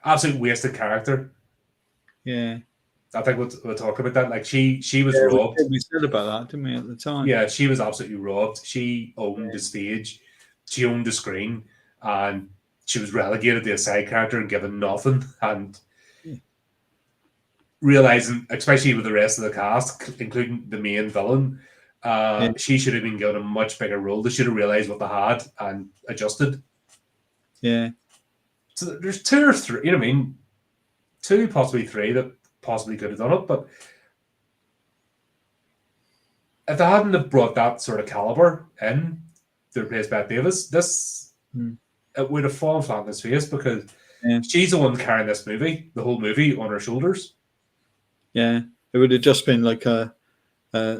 Absolute wasted character. Yeah. I think we'll talk about that. She was robbed. We said about that, didn't we, at the time? Yeah, she was absolutely robbed. She owned the stage. She owned the screen. And she was relegated to a side character and given nothing. And realizing, especially with the rest of the cast, including the main villain, she should have been given a much bigger role. They should have realized what they had and adjusted. Yeah. So there's 2 or 3, 2, possibly 3 that possibly could have done it. But if they hadn't have brought that sort of caliber in to replace Bette Davis, this it would have fallen flat on his face, because she's the one carrying this movie, the whole movie, on her shoulders. Yeah, it would have just been like a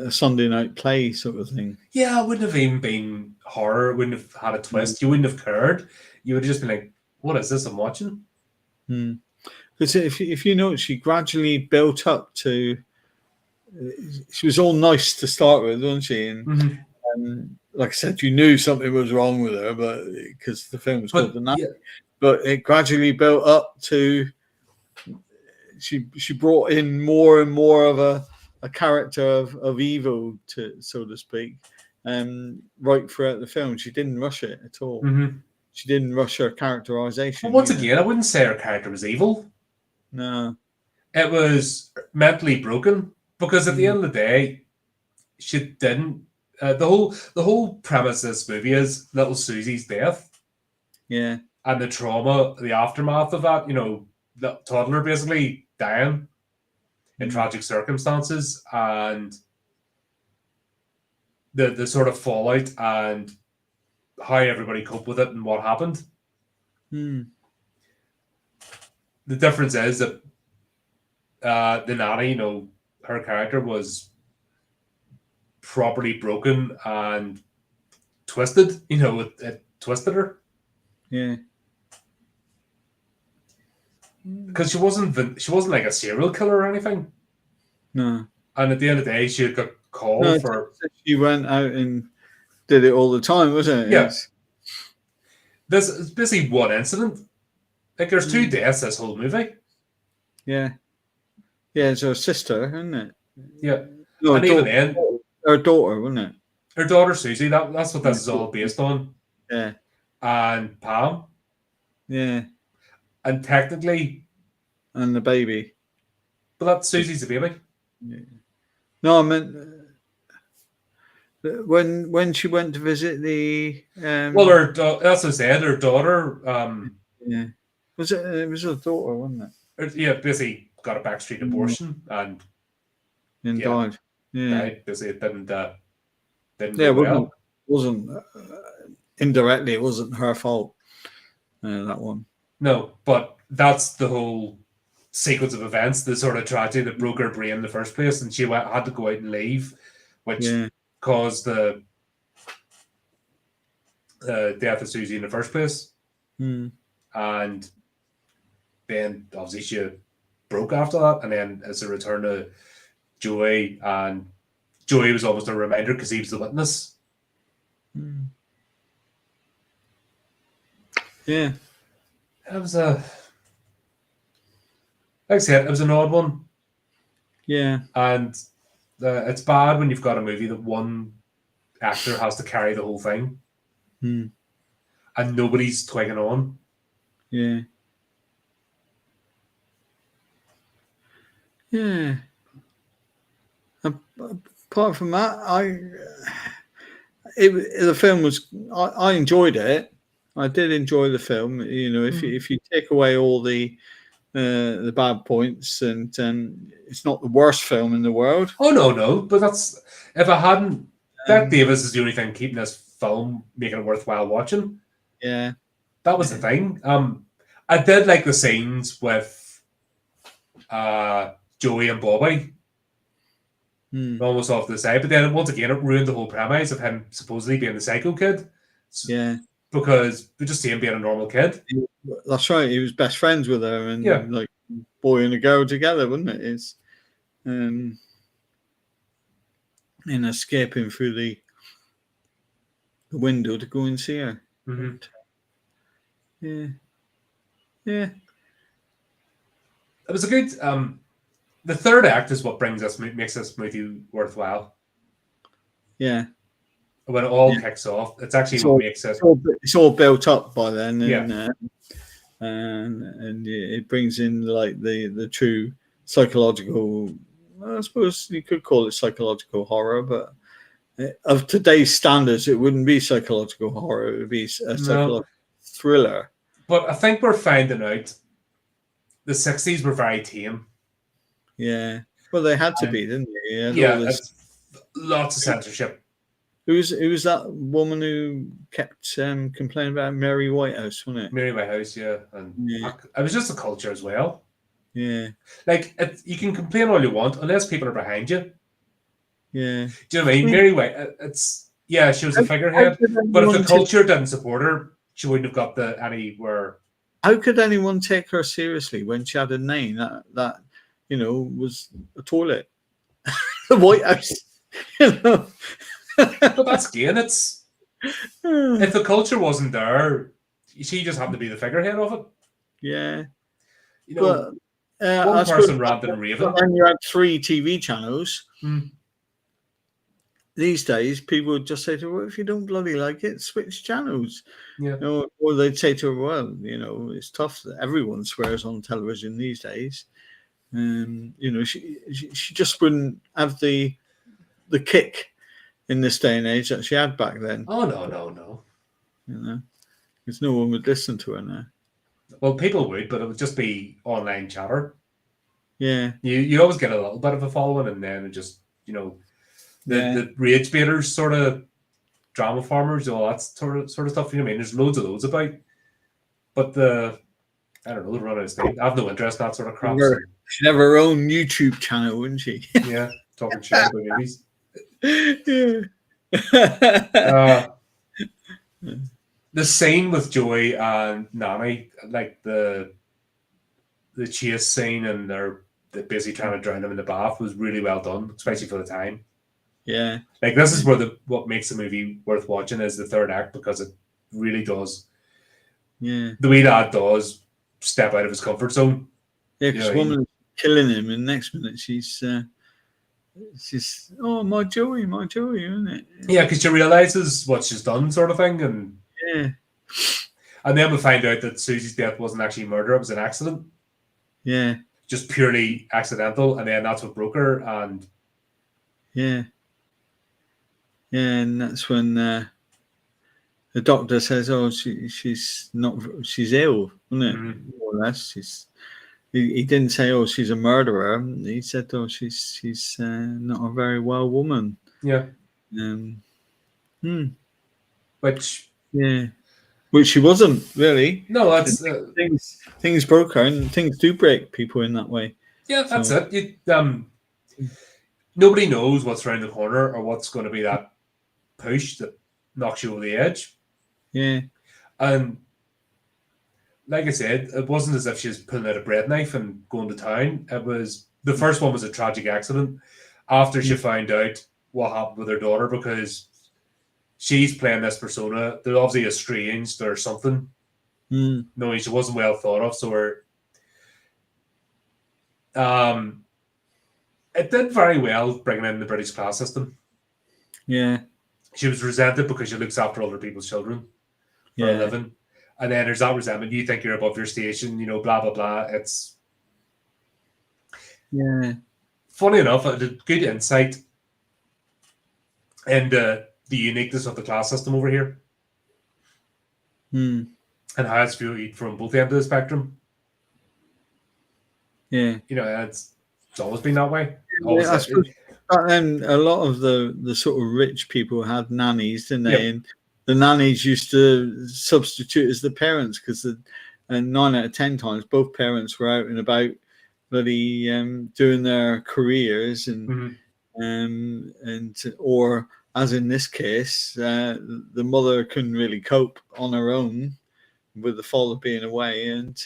Sunday night play sort of thing. Yeah, it wouldn't have even been horror. It wouldn't have had a twist. You wouldn't have cared. You would have just been like, what is this I'm watching? Because if you know, she gradually built up to... She was all nice to start with, wasn't she? And like I said, you knew something was wrong with her, but because the film was called The Nanny. Yeah. But it gradually built up to... She brought in more and more of a character of evil, so to speak, right throughout the film. She didn't rush it at all. She didn't rush her characterization. Well, once again, I wouldn't say her character was evil. No. It was mentally broken, because at the end of the day, she didn't... the whole premise of this movie is little Susie's death. Yeah. And the trauma, the aftermath of that, the toddler basically dying in tragic circumstances, and the sort of fallout and how everybody coped with it and what happened. Mm. The difference is that the nanny, her character was properly broken and twisted. It twisted her Yeah. because she wasn't like a serial killer or anything. No. And at the end of the day, she got called No, for. she went out and did it all the time, wasn't it? Yeah. This is basically one incident. Like, there's two deaths this whole movie. Yeah. Yeah, it's her sister, isn't it? Yeah. No, and even then, her daughter, wasn't it? her daughter Susie, that's what this is all based on. Yeah. And Pam. Yeah. And technically. And the baby. But that's Susie's the baby. Yeah. No, I meant when she went to visit the. Well, that's what I said. Her daughter. Yeah. It was her daughter, wasn't it? Yeah, basically got a backstreet abortion and died. Yeah. Died. Basically, it didn't yeah, go well. Wasn't indirectly, it wasn't her fault. That one. No, but that's the whole sequence of events, the sort of tragedy that broke her brain in the first place, and she had to go out and leave, which caused the death of Susie in the first place. And then obviously she broke after that, and then as a return to Joey, and Joey was almost a reminder because he was the witness. Yeah. It was like I said, it was an odd one. Yeah. And it's bad when you've got a movie that one actor has to carry the whole thing. And nobody's twigging on. Yeah. Yeah. Apart from that, the film was. I enjoyed it. I did enjoy the film. If you take away all the bad points, and it's not the worst film in the world. Oh no! But that's if I hadn't. Bette Davis is the only thing keeping this film making it worthwhile watching. Yeah, that was the thing. I did like the scenes with Joey and Bobby. Almost off to the side, but then once again it ruined the whole premise of him supposedly being the psycho kid. Yeah, because we just see him being a normal kid. That's right. He was best friends with her, and like boy and a girl together, wasn't it? It's in escaping through the window to go and see her. Yeah. It was a good. The third act is what makes this movie worthwhile. Yeah. When it all kicks off, it's actually what makes it. It's all built up by then, and it brings in like the true psychological. I suppose you could call it psychological horror, but of today's standards, it wouldn't be psychological horror. It would be a psychological thriller. But I think we're finding out the 60s were very tame. Yeah, well, they had to be, didn't they? Lots of censorship. Who was that woman who kept complaining about Mary Whitehouse, wasn't it? Mary Whitehouse, yeah. And it was just the culture as well. Yeah. Like, you can complain all you want, unless people are behind you. Yeah. Do you know what I mean? Mary Whitehouse, she was a figurehead, but if the culture didn't support her, she wouldn't have got anywhere. How could anyone take her seriously when she had a name that was a toilet? The White House, But that's again, it's if the culture wasn't there, she just happened to be the figurehead of it. Yeah. But one person ranted and raving. And you had 3 TV channels. These days, people would just say to her, well, if you don't bloody like it, switch channels. Yeah. Or they'd say to her, well, it's tough that everyone swears on television these days. She just wouldn't have the kick in this day and age that she had back then. Oh, no. Because no one would listen to her now. Well, people would, but it would just be online chatter. Yeah. You always get a little bit of a following, and then it just, the rage baiters, sort of drama farmers, all that sort of stuff. You know what I mean? There's loads of those about. But I don't know, they'll run out of steam. I have no interest in that sort of crap. So, She'd have her own YouTube channel, wouldn't she? yeah, talking shit about movies. Yeah. The scene with Joey and Nanny, like the chase scene, and they're busy trying to drown him in the bath, was really well done, especially for the time. Yeah. Like, this is where what makes the movie worth watching is the third act, because it really does. Yeah. The way that does step out of his comfort zone. Yeah, because woman is killing him, and next minute she's oh, my Joey, isn't it? Yeah, because she realizes what she's done, sort of thing, and yeah. And then we find out that Susie's death wasn't actually murder; it was an accident. Yeah. Just purely accidental, and then that's what broke her. And yeah, and that's when the doctor says, "Oh, she's ill, isn't it? Mm-hmm. More or less, He didn't say, "Oh, she's a murderer." He said, "Oh, she's not a very well woman." Yeah. Which she wasn't really. No, that's things broke her, and things do break people in that way. Yeah, that's it. Nobody knows what's around the corner or what's going to be that push that knocks you over the edge. Yeah. And like I said, it wasn't as if she was pulling out a bread knife and going to town. It was the first one was a tragic accident after she found out what happened with her daughter, because she's playing this persona. They're obviously estranged or something. No, she wasn't well thought of. So it did very well bringing in the British class system. Yeah. She was resented because she looks after other people's children for a living. And then there's that resentment. You think you're above your station, blah, blah, blah. It's funny enough, a good insight into the uniqueness of the class system over here. And how it's viewed from both ends of the spectrum. Yeah. It's always been that way. Back then, a lot of the sort of rich people had nannies, didn't they? Yep. And the nannies used to substitute as the parents, because 9 out of 10 times both parents were out and about, bloody doing their careers, and or as in this case, the mother couldn't really cope on her own with the father being away, and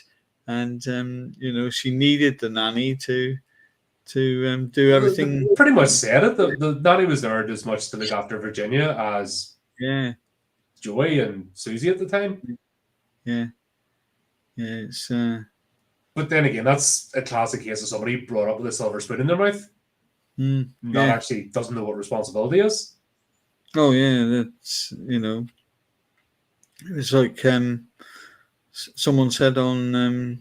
she needed the nanny to do everything. They pretty much said it. The nanny was there as much to look after Virginia as Joey and Susie at the time. It's but then again, that's a classic case of somebody brought up with a silver spoon in their mouth. Not actually doesn't know what responsibility is. Oh yeah, that's it was like someone said on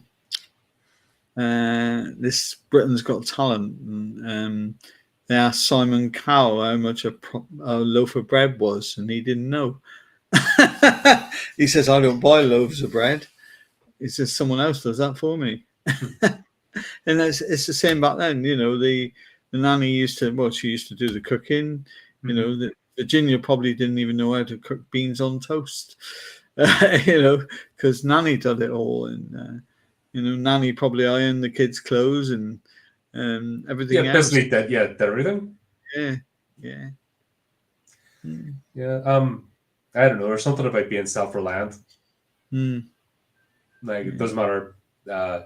this Britain's Got Talent, and they asked Simon Cowell how much a loaf of bread was, and he didn't know. He says, "I don't buy loaves of bread." He says, "Someone else does that for me." And it's the same back then. The nanny used to do the cooking. Virginia probably didn't even know how to cook beans on toast. Because nanny did it all, and nanny probably ironed the kids' clothes and everything else. Basically did everything. Yeah. I don't know. There's something about being self-reliant. Like, it doesn't matter. If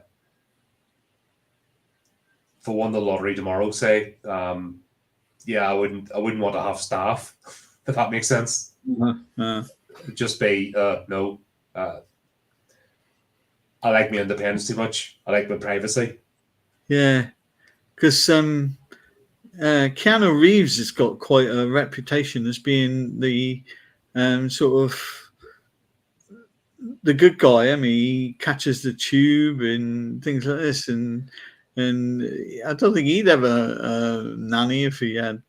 I won the lottery tomorrow, say, I wouldn't want to have staff. If that makes sense. It'd just be no. I like my independence too much. I like my privacy. Yeah, because Keanu Reeves has got quite a reputation as being the sort of the good guy. I mean, he catches the tube and things like this, and I don't think he'd have a nanny if he had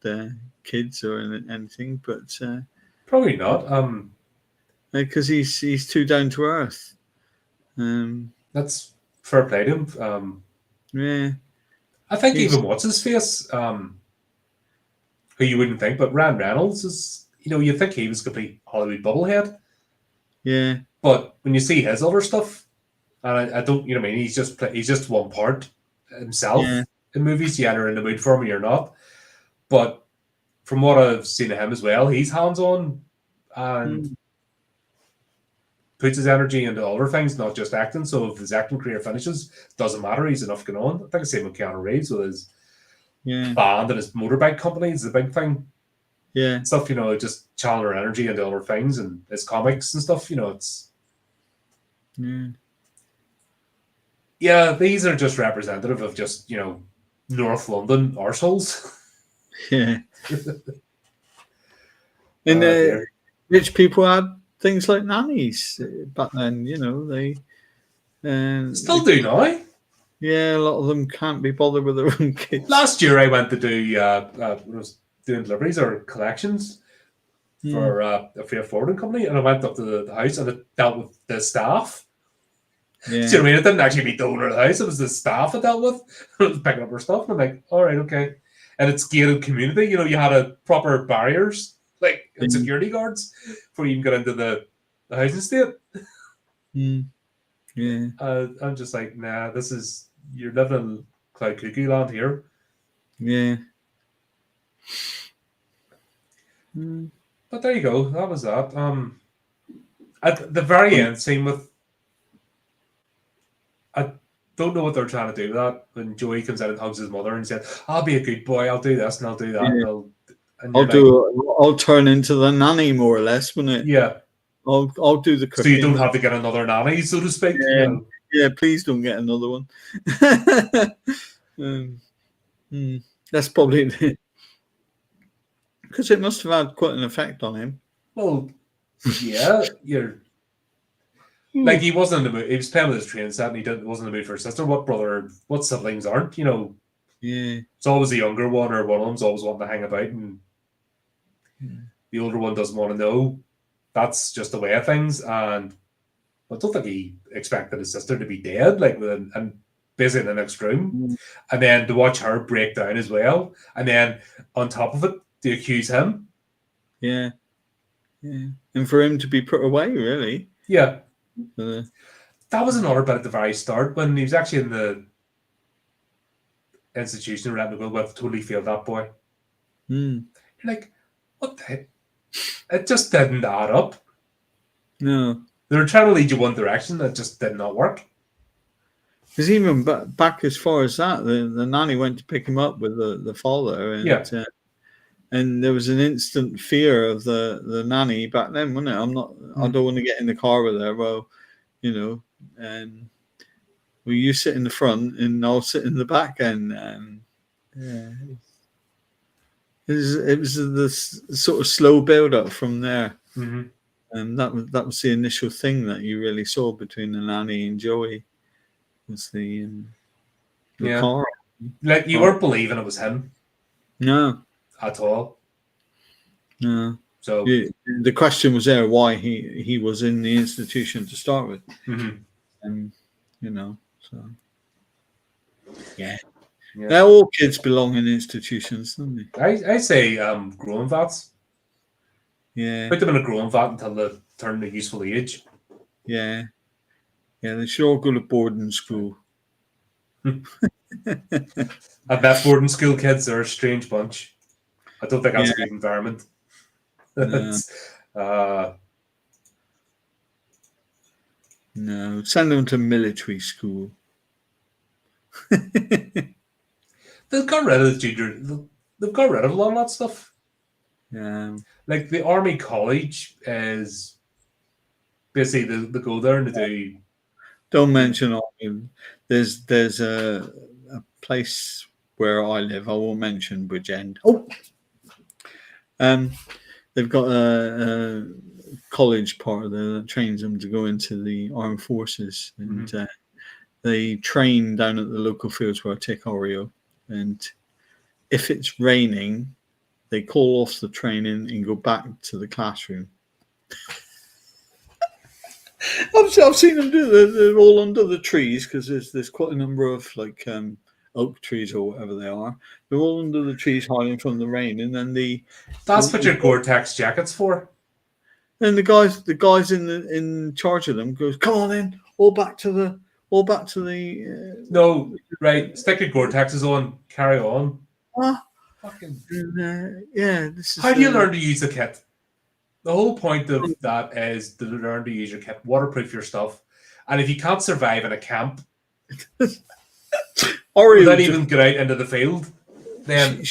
kids or anything, but probably not. Because he's too down to earth. That's fair play to him. Yeah, I think even what's his face who you wouldn't think, but Ryan Reynolds is, you think he was a complete Hollywood bubblehead. Yeah. But when you see his other stuff, and I don't, you know what I mean, he's just one part himself Yeah. in movies. You either in the mood for him or you're not. But from what I've seen of him as well, he's hands-on and Mm. puts his energy into other things, not just acting. So if his acting career finishes, doesn't matter. He's enough going on. I think the same with Keanu Reeves with his Yeah. band and his motorbike company is the big thing. Yeah. And stuff, just channeling energy into other things and his comics and stuff. It's yeah, these are just representative of just North London arseholes. Yeah. And Dear. rich people had things like nannies back then. They Still do now. yeah, a lot of them can't be bothered with their own kids. Last year, I went to do was doing deliveries or collections for a freight forwarding company, and I went up to the house and it dealt with the staff. Yeah. Do you know what I mean? It didn't actually meet the owner of the house; it was the staff I dealt with. I was picking up her stuff, and I'm like, "All right, okay." And it's gated community. You had a proper barriers and security guards before you even get into the housing estate. Yeah. I'm just like, nah, you're living in cloud cuckoo land here. Yeah. But there you go. That was that. At the very end, same with. I don't know what they're trying to do with that. When Joey comes out and hugs his mother and said, "I'll be a good boy. I'll do this and I'll do that." Yeah. And I'll turn into the nanny more or less, wouldn't it? Yeah. I'll do the cooking. So you don't have to get another nanny, so to speak. Yeah. Yeah, please don't get another one. That's probably because it must have had quite an effect on him. Well, yeah, like he wasn't in the mood. He was playing with his train set, and he wasn't in the mood for his sister. What siblings aren't? Yeah, it's always the younger one, or one of them's always wanting to hang about, and the older one doesn't want to know. That's just the way of things, and I don't think he expected his sister to be dead, and busy in the next room, and then to watch her break down as well, and then on top of it, to accuse him. Yeah, and for him to be put away, really. Yeah, that was another bit at the very start when he was actually in the institution around the world with totally failed that boy. You're like, what the heck? It just didn't add up. No. They were trying to lead you one direction that just did not work. Because even back as far as that, the nanny went to pick him up with the father, and and there was an instant fear of the nanny back then, wasn't it? I don't want to get in the car with her. Well, and will you sit in the front and I'll sit in the back, and it was the sort of slow build up from there. And that was the initial thing that you really saw between the nanny and Joey. Was the car. Like you weren't believing it was him. No. At all. No. So the question was there why he was in the institution to start with. And so yeah. Now all kids belong in institutions, don't they? I say growing vats. Yeah. Put them in a growing vat until they turn to useful age. Yeah. Yeah, they should all go to boarding school. I bet boarding school kids are a strange bunch. I don't think that's a good environment. No, send them to military school. They've got rid of the junior. They've got rid of a lot of that stuff. Yeah. Like the army college is basically they go there and they do. Don't mention army. There's a place where I live. I won't mention Bridgend. They've got a college part of that trains them to go into the armed forces, and they train down at the local fields where I take Oreo. And if it's raining, they call off the training and go back to the classroom. I've seen them do that. They're all under the trees because there's quite a number of oak trees or whatever they are. They're all under the trees hiding from the rain, and then That's what your Gore-Tex jacket's for. then the guys in charge of them goes, "Come on in, all back to the No, right. Stick your Gore-Texes on. Carry on. Fucking. yeah, this is How do you learn to use the kit? The whole point of that is to learn to use your kit, waterproof your stuff, and if you can't survive in a camp without even get out into the field, then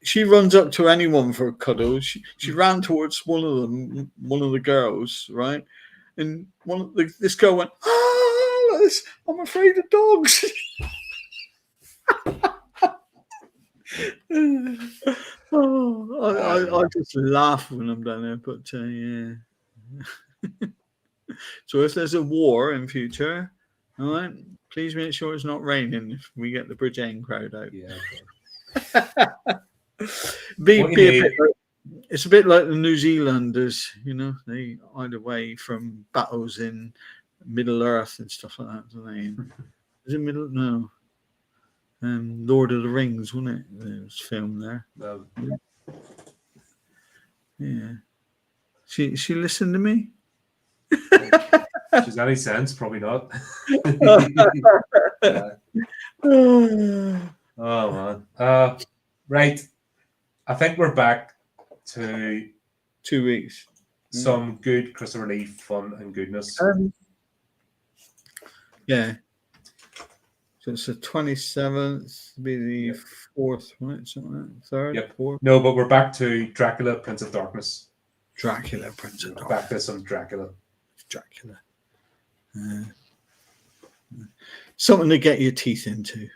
she runs up to anyone for a cuddle. She ran towards one of the girls, right? And this girl went, I'm afraid of dogs. I just laugh when I'm down there, but yeah. So if there's a war in future, all right, please make sure it's not raining if we get the Bridge End crowd out. Yeah. It's a bit like the New Zealanders, they hide away from battles in Middle Earth and stuff like that, don't they? Is it Middle? No. Lord of the Rings, wasn't it? It was filmed there. No. Yeah. She listened to me? She's any sense? Probably not. Oh man. Right. I think we're back to 2 weeks. Some good Christopher Lee fun and goodness. Yeah. So it's the 27th, be the 4th, right? Something like that. 3rd, Yep. 4th. No, but we're back to Dracula, Prince of Darkness. Dracula, Prince of Darkness. Back to some Dracula. Something to get your teeth into.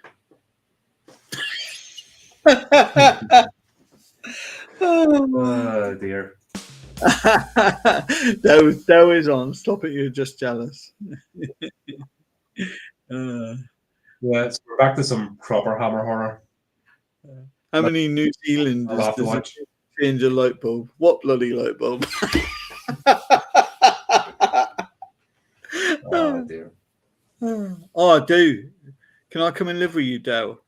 Oh dear. that was on. Stop it, you're just jealous. Yeah, so we're back to some proper Hammer horror. How many New Zealanders I'll have to does watch. it change a light bulb? What bloody light bulb? Oh dear. Oh, I do. Can I come and live with you, Dale?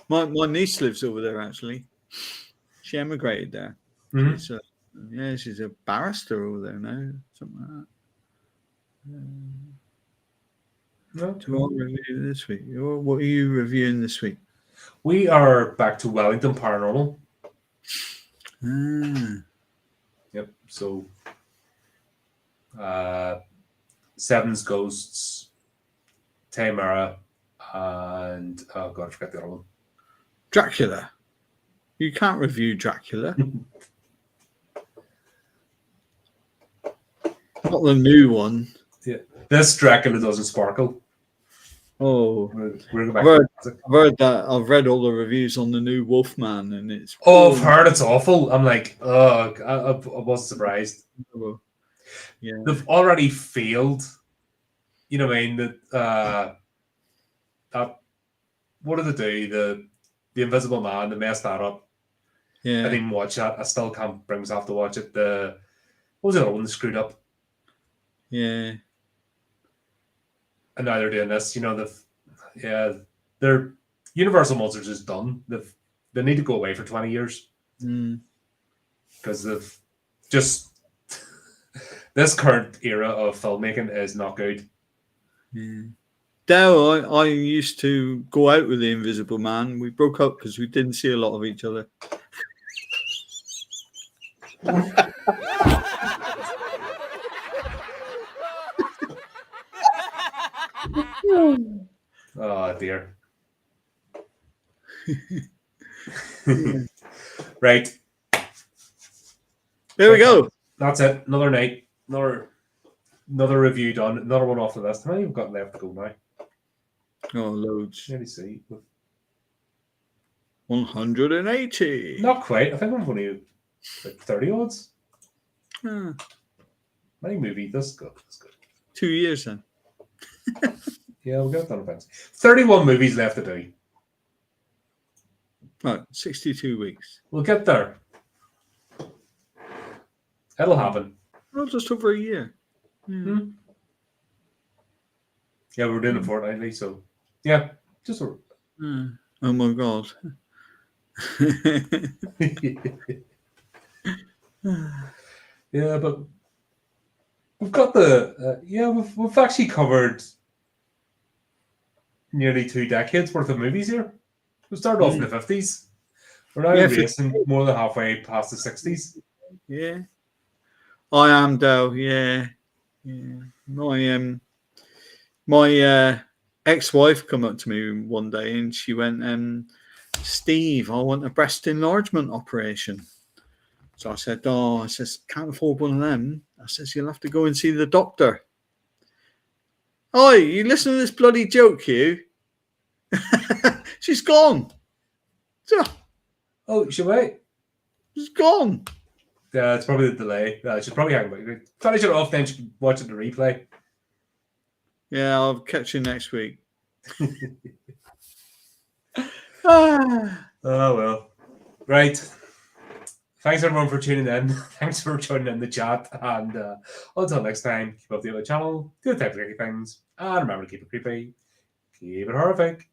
My niece lives over there, actually. She emigrated there. Mm-hmm. She's a barrister over there now, something like that. What review this week? What are you reviewing this week? We are back to Wellington Paranormal. Yep. So, Seven's Ghosts, Tamara, and oh god, I forgot the other one. Dracula. You can't review Dracula. Not the new one. Yeah, this Dracula doesn't sparkle. Oh, we're going back. I've heard that. I've read all the reviews on the new Wolfman, and it's. Oh, I've heard it's awful. I'm like, oh, I wasn't surprised. Yeah, they've already failed. You know what I mean? That what did they do? The Invisible Man. They messed that up. Yeah, I didn't even watch that. I still can't bring myself to watch it. What was the other one that screwed up? Yeah. And now they're doing this. Their Universal Monsters is done. They need to go away for 20 years. Because they've just this current era of filmmaking is not good. Yeah. Dale, I used to go out with the Invisible Man. We broke up because we didn't see a lot of each other. Oh dear. Right. There we go. That's it. Another night. Another review done. Another one off the list. How many have got left to go now? Oh, loads. Let me see. 180. Not quite. I think I'm only like 30 odds. Many movies. That's good. 2 years then. Yeah, we'll get it done eventually. 31 movies left to do. Right, 62 weeks. We'll get there. It'll happen. Well, just over a year. Hmm. Yeah, we're doing it fortnightly, so yeah, just a... Oh my god. Yeah, but we've got the we've actually covered nearly 2 decades worth of movies here. We started off in the 50s. We're now Yeah, racing more than halfway past the 60s. yeah. I am though. Yeah, yeah. My ex-wife come up to me one day and she went, Steve, I want a breast enlargement operation. So I said, oh, I says, can't afford one of them. I says, you'll have to go and see the doctor. Oh, you listen to this bloody joke, you? She's gone. Oh, should we? She's gone. Yeah, it's probably the delay. She's probably hanging back. Finish it off, then she can watch it the replay. Yeah, I'll catch you next week. Ah. Oh, well. Right. Thanks, everyone, for tuning in. Thanks for joining in the chat. And until next time, keep up the other channel, do the type of things, and remember to keep it creepy, keep it horrific.